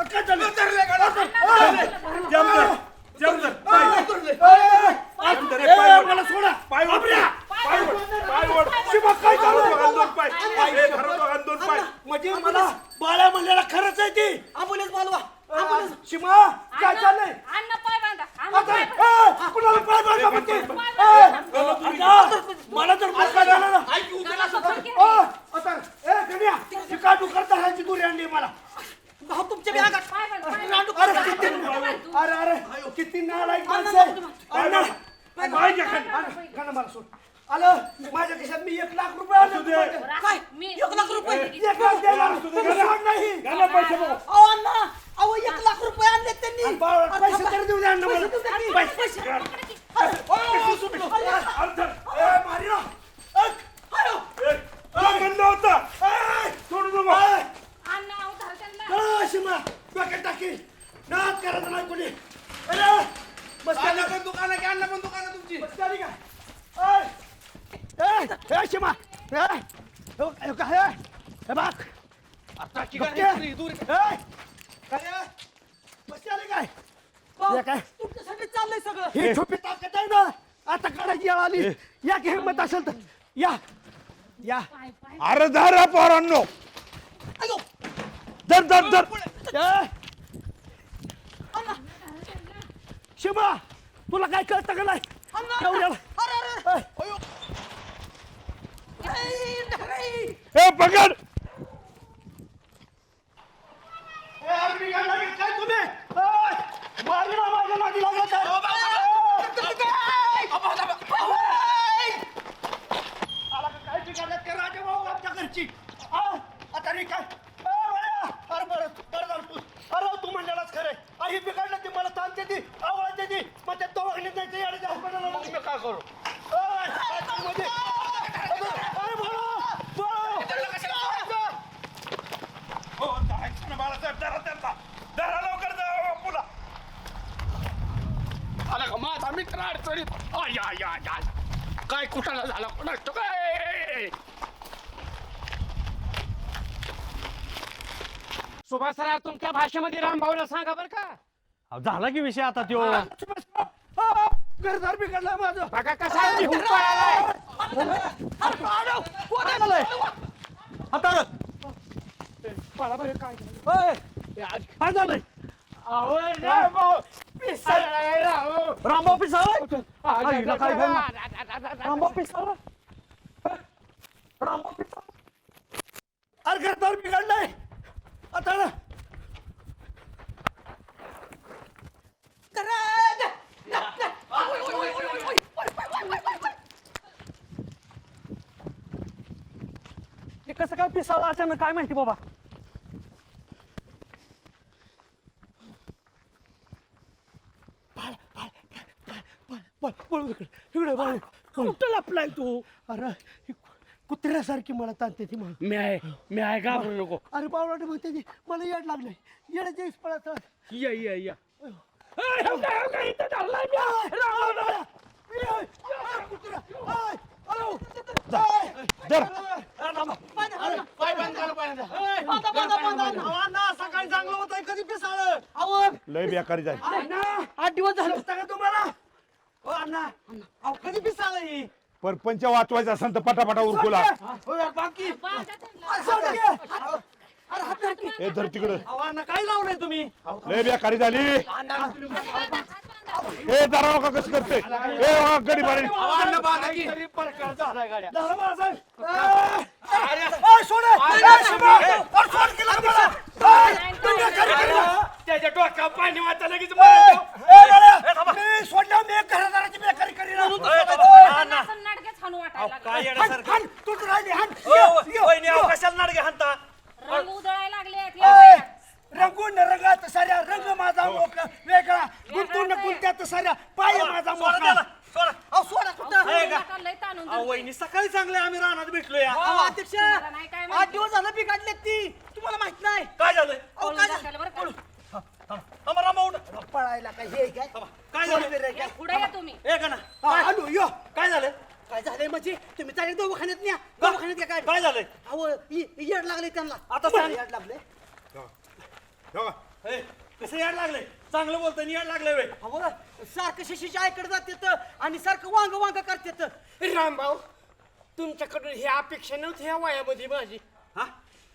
काय झालं मला सोडा पाय ओढ. शुभा काय झालं? दोन पाय. पाय धरून दोन म्हणजे मला बाळा म्हणलेला खरंच आहे ती ॲम्ब्युलन्स बोलवा शिमा काय चाललंय अण्णा पाय बांधा अण्णा आता, पाय बांधा. कुणाला पाय बांधा म्हणते? मला तर बसका झाला ना. गाला पकड की. आता, गण्या, ही काय डुकर धरायची दुरी आणली मला. भाऊ तुमच्या बॅगात पाय बांध, पाय रांडू अरे कसा किती आहे? अरे किती नालायक माणसं आहे. अण्णा, गण्या मला सोड. आलं माझ्या खिशात मी 1 लाख रुपये आणले होते. काय मी 1 लाख रुपये 1 लाख देणार. तुला सोड नाही. अहो अण्णा अहो 1 लाख रुपये आणले त्यांनी आणि बाळा, पैसे तर देऊ द्या अण्णा मला. पैसे मारी ना. म्हणलं होतं सोडू नको. अण्णा अहो धर त्यांना. शिमा डोक्यात टाकी नाच करायचं नाही कोणी. अरे बस पण दुकान आहे की अण्णा पण दुकान तुमची बस झाली का? ए शिमा हे बघ बस झाली काय भाऊ, हे काय तुमच्यासाठी चाललंय सगळं ही छोटी ताकद आहे ना आता काढायची वेळ आली या की हिंमत असेल तर या या अरे धरा पोरांनो. अयो धर धर धर. ए! शिमा तुला काय कळतं का नाही एवढ्याला. अरे ए पकड. काय तुम्ही मारी ना माझ्या नादी लागत आहे. आला का काय बिघडलं ते राजा भाऊ आमच्या घरची आता रे काय अरे बरं झालं तू अरे तू म्हणलेलाच खरंय आई बिघडलं ती मला ताणते ती आवडते ती मग त्या दवाखान्यात जायचं याडीच्या हॉस्पिटलला मग मी काय करू हो जायचं ना बाळासाहेब. धरा त्यांना. धरा लवकर धरा बापूला. आला का माझा मित्र अडचणीत आय आय आय आय काय कुठाला झाला कोणाच काय सुभाषराव तुमच्या भाषेमध्ये रामभाऊला सांगा बरं का अहो, झाला की विषय आता त्यो घरदार बिघडलं माझं बघा कसा आहे, निहून पळालाय. काय झालंय अहो, रामभाऊ पिसाळलाय, राव. रामभाऊ पिसाळ आईला काय झालं? रामभाऊ पिसाळ अरे घरदार बिघडलंय आता ना हे कसं काय पिसाळ अचानक काय माहिती बाबा. पळू इकडे बाळ कुठं लपलाय तू अरे ही कुत्र्यासारखी मला ताणते ती म्हणून मी आहे घाबरू नको अरे बावळाटे म्हणते ती मला येड लागलंय येड्याच्या इस्पळात या सकाळी चांगलं होत कधी पिसाळ लय बेकारी जाय. 8 दिवस झाले होता का तुम्हाला हो अण्णा अहो कधी पिसाळ ही परपंच वाचवायचा असेल तर पटापटा उरकुला. बाकी ए धर तिकडं. अण्णा काय लावलंय तुम्ही लय बेकारी झाली. ए धरा का कसं करते. ए गडी मारे. त्याच्या डोक्यावर पाणी वाचा लगेच सोडल्या मी घरदाराची बेकारी करीन असं नाटकच हाणू वाटायला लागलं. रंग उधळायला लागले. रंगून रंगात साऱ्या रंग माझा मोकळा वेगळा गुंतून गुंत्यात साऱ्या पाय माझा मोकळा सोडा कुठं लय ताणून धरते. वहिनी सकाळी चांगले आम्ही रानात भेटलो या अहो, अध्यक्ष मला नाही काय 8 दिवस झालं बिघडलेत ती तुम्हाला माहित नाही काय झालंय अहो, पळून काय टाकायला बरं का? पळायला काय हे काय काय झालं या पुढे या तुम्ही. ए का ना आलो यो काय झालं काय झालंय म्हणजे तुम्ही चालेल दवाखान्यात न्या दवाखान्यात घ्या काय काय झालंय अहो येड लागले त्यांना आता सांग. येड लागले ए, कसं याड लागलंय चांगलं बोलतोय आणि याड लागलंय वे अहो सारखं शिशीच्या आईकडे जातात आणि सारखं वांग वांग करतात रामभाऊ तुमच्याकडून ही अपेक्षा नव्हती ह्या वयामध्ये माझी हा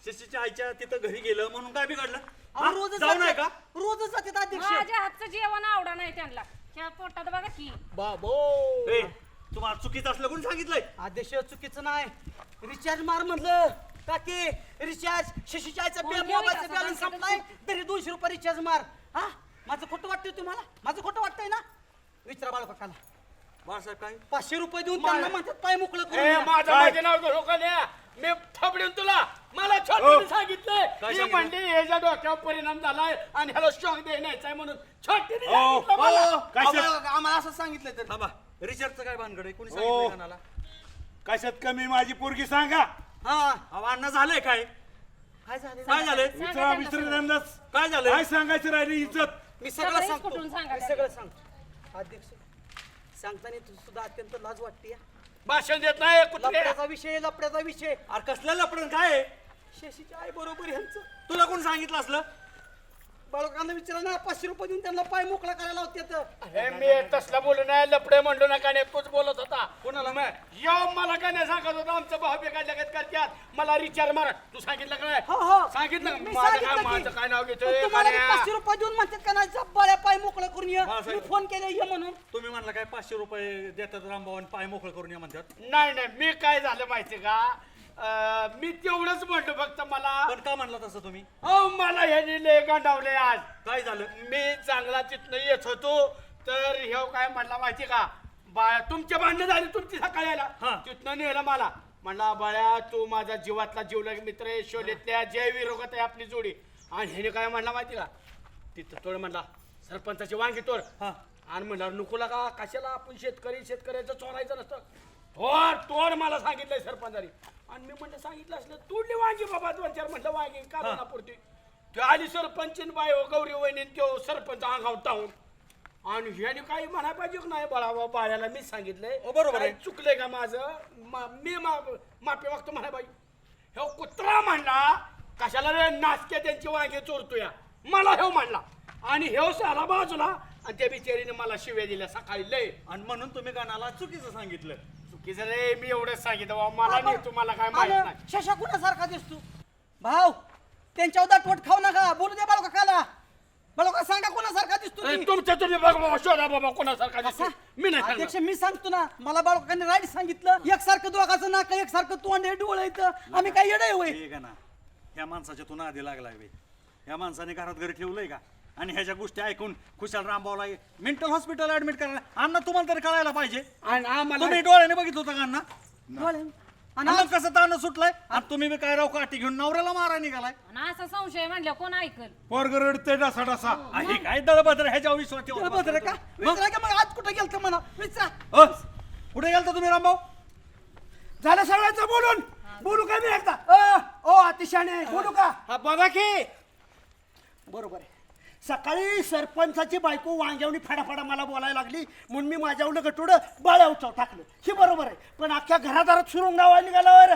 शशीच्या आईच्या तिथं घरी गेलं म्हणून काय बिघडलं? अहो, रोजच जाऊ नाही का? रोजच जाते अध्यक्ष. माझ्या हातचं जेवण आवडा नाही त्यांना ह्या पोटात बघा की बाबो ए, तुम्हाला चुकीचं असलं कोणी सांगितलंय? अध्यक्ष चुकीचं नाही. रिचार्ज मार म्हणलं काकी. रिचार्ज शशीच्या आईचा कोण घेऊन मोबाईलचा गेला? बॅलन्स संपलाय तरी 200 रुपये रिचार्ज मार. हा माझं खोटं वाटतंय तुम्हाला? माझं खोटं वाटतंय ना? विचारा बाळकाला. बाळासाहेब काय 500 रुपये देऊन त्यांना म्हणतात पाय मोकळं करून ए द्या. माझं माझे नाव घेऊ का नाही? मी थबडीन तुला. मला छोटीने सांगितलंय काय ही सांगितलं? म्हणली ह्याच्या डोक्यावर परिणाम झालाय आणि ह्याला शॉक द्यायचा आहे म्हणून छोटीने ओ, सांगितलं मला. काय अहो, शा- आम्हाला असं सांगितलं तर थांबा, रिचार्जचं काय भानगड आहे? कोणी ओ. सांगितलंय कानाला? कशात कमी माझी पोरगी सांगा. हा अहो, अण्णा झालंय काय? काय झालं काय झालंय? विचारा मिस्टरांनाच. काय झालंय? काय सांगायचं राहिली इज्जत. मी सगळं सगळेच सांगतो. कुठून सांगा मी सगळं सांगतो. अध्यक्ष सांगताना सुद्धा अत्यंत लाज वाटते. भाषण देत नाही कुत्रे. लपड्याचा विषय अरे कसलं लपडण काय आहे? शशीच्या आई बरोबर ह्यांचं. तुला कोण सांगितलं असलं? बाळकांना विचारा ना 500 रुपये देऊन त्यांना पाय मोकळा करायला होते. हे मी तसला बोलू नाही लपडे म्हणलो ना का नाही तूच बोलत होता. कोणाला यो मला काय नाही सांगत होता आमचं भाऊ बेकार लगत करतात मला रिचार्ज मार. तू सांगितलं का नाही? हो हो सांगितलं मी माझं सांगितलं काय की. माझं काय नाव पण घेतोय तुम्हाला का मी नाही? 500 रुपये देऊन म्हणतात का नाही जब्बाळ्या पाय मोकळं करून ये. हा, मी साहेब. फोन केले ये म्हणून. तुम्ही म्हणला काय 500 रुपये देतात रामभाऊ आणि पाय मोकळं करून या म्हणतात. नाही नाही मी काय झालं माहिती का मी तेवढंच म्हणतो फक्त मला पण का म्हणला तसं तुम्ही? अहो मला ह्यानी लय गांडावले आज. काय झालं? मी चांगला तिथनं येत होतो तर ह्यो काय म्हणला माहिती का बाळा तुमच्या भांडणं झाली तुमची सकाळी हा. यायला तिथनं नेलं मला म्हणला बाळा तू माझा जीवातला जीवलग मित्र आहे शोलेतल्या जय विरोगत आहे आपली जोडी. आणि ह्याने काय म्हणला माहिती का तिथं तोड म्हणला सरपंचाची वांगी तोड. हा. आणि म्हणला नको का कशाला आपण शेतकऱ्याचं चोरायचं नसतं. तोड मला सांगितलंय सरपंचाने. आणि मी म्हणलं सांगितलं असलं तोडली वांगी बाबा 2-4 म्हणलं वांगी का पुरती. ते आली सरपंचीन बाय गौरी वहिनी तो सरपंच अंगावर टाहून. आणि ह्याने काही म्हणाय पाहिजे की नाही बाळा बाळ्याला मी सांगितलंय बरोबर आहे. काय चुकलंय का माझं मी माफी मागतो म्हणाय पाहिजे. ह्यो कुत्रा म्हणला कशाला रे नाचक्या त्यांची वांगे चोरतोय मला ह्यो म्हणला. आणि ह्यो साला बाजूला आणि त्या बिचारीने मला शिव्या दिल्या सकाळी लय. आणि म्हणून तुम्ही कानाला चुकीचं सांगितलं. चुकीचं रे मी एवढंच सांगितलं बाबा मला नाही तुम्हाला काय माहित नाही. शशा कुणासारखा दिसतो भाऊ त्यांच्या दाटवट खाऊ नका. बोलू दे बाळकाला. बाळका सांगा कोणासारखा दिसतो ए, ती? तुमच्या तुम्ही बघा बाबा शोधा बाबा कोणासारखा दिसतो. मी नाही सांगणार. अध्यक्ष मी सांगतो ना मला बाळकांनी राईट सांगितलं एकसारखं दोघाचं नाक एकसारखं तोंड आहे डोळे येतं आम्ही काय येडे होय. हे का ना, ह्या माणसाच्या तुला आधी लागलाय बे. ह्या माणसाने घरात घरी ठेवलंय का? आणि ह्याच्या गोष्टी ऐकून खुशाल रामभाऊला मेंटल हॉस्पिटल ऍडमिट करायला अण्णा तुम्हाला तरी कळायला पाहिजे. आणि आम्हाला तुम्ही डोळ्याने बघितलं होतं का अण्णा? डोळे आणि अण्णा कसं ताण सुटलाय आणि तुम्ही बी काय राव काठी घेऊन नवऱ्याला मारा निघालाय. आणि असा संशय म्हणलं कोण ऐकल. पोरग रडते डसा डसा. हे काय दळबद्र ह्याच्यावर विश्वास ठेवा. बरं का विचारा का मग आज कुठे गेलतं म्हणा विचारा. कुठे गेलता तुम्ही रामभाऊ? झालं सगळ्यांचं बोलून. बोलू का मी एकदा? ओ अतिशाने बोलू का? हा बघा की बरोबर आहे. सकाळी सरपंचाची बायको वांग्यावणी फडाफडा मला बोलायला लागली म्हणून मी माझ्यावलं गटोडं बाळ्यावचं टाकलं. ही बरोबर आहे. पण अख्ख्या घरादारात सुरुंग नावा निघाल्यावर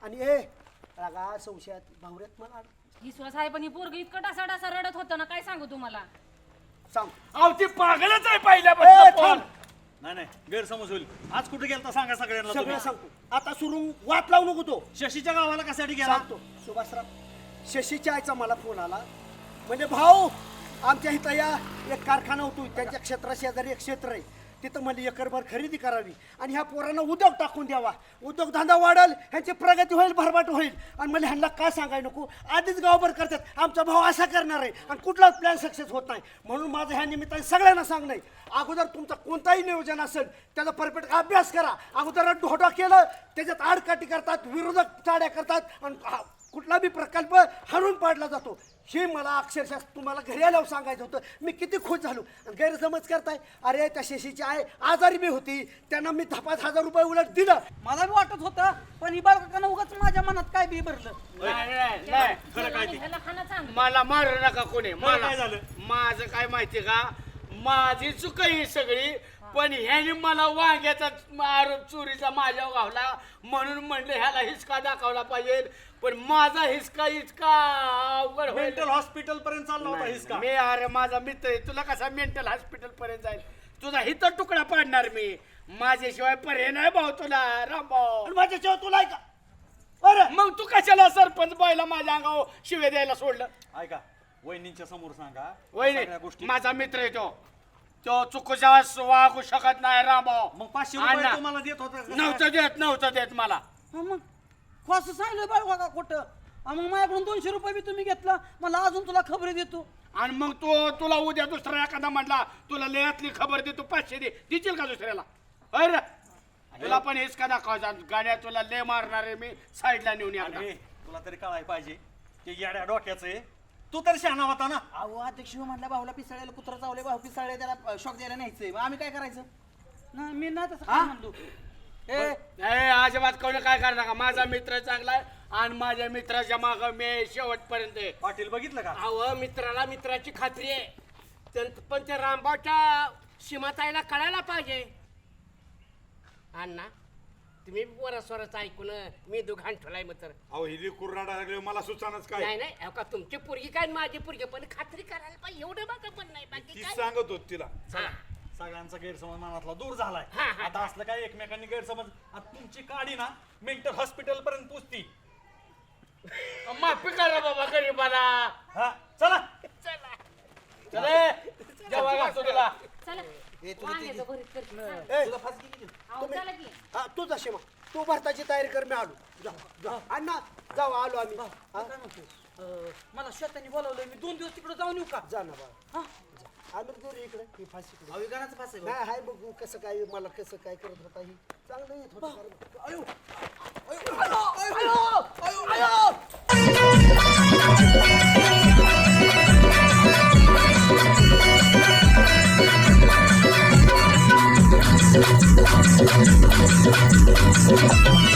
आणि रागा संशयात भावऱ्यात मला विश्वास आहे पण ही पोरगी इतकं डासा रडत होतं ना काय सांगू तुम्हाला. सांग. अहो ती पागलच आहे ए, पहिल्यापासून. थांब. नाही नाही गैरसमज होईल. आज कुठे गेलता सांगा सगळ्यांना सगळं तुम्ही. सांगतो. आता सुरुंग वाट लावू नको तो. शशीच्या गावाला कशासाठी गेला? सांगतो सुभाषराव. शशीच्या आईचा मला फोन आला म्हणजे भाऊ आमच्या इथं या एक कारखाना होतो त्यांच्या क्षेत्राशेजारी एक क्षेत्र आहे तिथं मला एकरभर खरेदी करावी आणि ह्या पोरांना उद्योग टाकून द्यावा. उद्योगधंदा वाढेल ह्यांची प्रगती होईल भरभाट होईल. आणि मला ह्यांना काय सांगायला नको आधीच गावभर करतात आमचा भाऊ असा करणार आहे आणि कुठलाच प्लॅन सक्सेस होत नाही. म्हणून माझं ह्या निमित्ताने सगळ्यांना सांगणं आहे अगोदर तुमचं कोणताही नियोजन असेल त्याचा परफेक्ट अभ्यास करा. अगोदर ढोढा केलं त्याच्यात आडकाठी करतात विरोधक चाड्या करतात आणि कुठला बी प्रकल्प हरून पाडला जातो. हे मला अक्षरशः तुम्हाला घरी आल्यावर सांगायचं होतं. मी किती खुश झालो. गैरसमज करताय अरे त्या शशीची आहे आजारी बी होती त्यांना मी 5,000 रुपये उलट दिलं. मला बी वाटत होतं पण ही बाळकांना उगाच माझ्या मनात काय बी भरलं. नाही खरं काय ते? ह्याला खाणं चांगलं. मला मारू नका कोणी. मला मला काय झालं? माझं काय माहिती का माझी चुक ही सगळी. पण ह्याने मला वांग्याचा आरोप चोरीचा माझ्यावर घावला म्हणून म्हणलं ह्याला हिसका दाखवला पाहिजे. पण माझा हिसका इतका अवघड होईल. मेंटल हॉस्पिटल पर्यंत चालला होता हिसका. मी अरे माझा मित्र आहे तुला कसा मेंटल हॉस्पिटल पर्यंत जाईल. तुझा हित तुकडा पाडणार मी. माझ्याशिवाय पर्याय नाही भाऊ तुला रामभाऊ. आणि माझ्याशिवाय तुला आहे का? अरे मग तू कशाला सरपंच बायला माझ्या अंगावर शिवे द्यायला सोडलं? ऐका वहिनींच्या समोर सांगा वहिनी सगळ्या गोष्टी. माझा मित्र आहे तो चुकूच्या वागू शकत नाही रामभाऊ. मग 500 रुपये अण्णा. तुम्हाला देत होता का? नव्हतं देत मला. मग कसं सांगितलं बाळगा का खोटं? मग माझ्याकडून 200 रुपये बी तुम्ही घेतला, मला अजून तुला खबरी देतो. आणि मग तुला उद्या दुसरा एखादा म्हटला तुला लयातली खबर दे, तू 500 दे, देशील का दुसऱ्याला? अरे तुला पण हेच का दाखवायचा गाड्या तुला लय मारणार आहे मी, साईडला नेऊन या. अरे तुला तरी कळायला पाहिजे ते येड्या डोक्याचं आहे. तू तर शहाणा होता ना. अहो अध्यक्ष म्हटलं भाऊला पिसाळ्याला कुत्रा चावले, भाऊ पिसाळे त्याला शॉक द्यायला न्यायचंय, मग आम्ही काय करायचं? ना मी नाही तसं काय म्हणलो. ए अजिबात कोणी काय करणार नका. माझा मित्र चांगला आहे आणि माझ्या मित्राच्या माग मी शेवटपर्यंत आहे. पाटील बघितलं का? अहो मित्राला मित्राची खात्री आहे, पण त्या रामभाऊच्या सीमाताईला कळायला पाहिजे. अण्णा तुम्ही वरस्वरच ऐकून मी दुघाण ठेवलाय मित्र. अहो हिली कुर्राडा लागले मला सुचानच काय. नाही नाही, अहो का तुमची पोरगी काय आणि माझी पोरगी पण खात्री करायला पाहिजे, एवढं बाका पण नाही बाकी ती काय. सांगत होत तिला. हा. सगळ्यांचा गैरसमज मनातला दूर झालाय. हा, हा. आता असलं काय एकमेकांनी गैरसमज, आता तुमची गाडी ना मेंटल हॉस्पिटल पर्यंत पोचती. माफी करा बाबा गरीबाला. हा चला. चले जेव्हा घालतो तुला. चला वांग्याचं भरीत करते. ए, अहो, चला की. हा, तू जा शिमा, तू भारताची तयारी कर, मी आलो. जा जा अण्णा, जाऊ आलो आम्ही. हा? काय म्हणतो? मला शेताने बोलावलंय, मी 2 दिवस तिकडे जाऊन येऊ का? जा ना बा. आम्ही करू इकडे ही फाशी इकडे. अविगानाचं फास आहे. नाही हाय बघू कसं काय, मला कसं काय करत होता ही चांगलं येत होतं. अयो Thank you.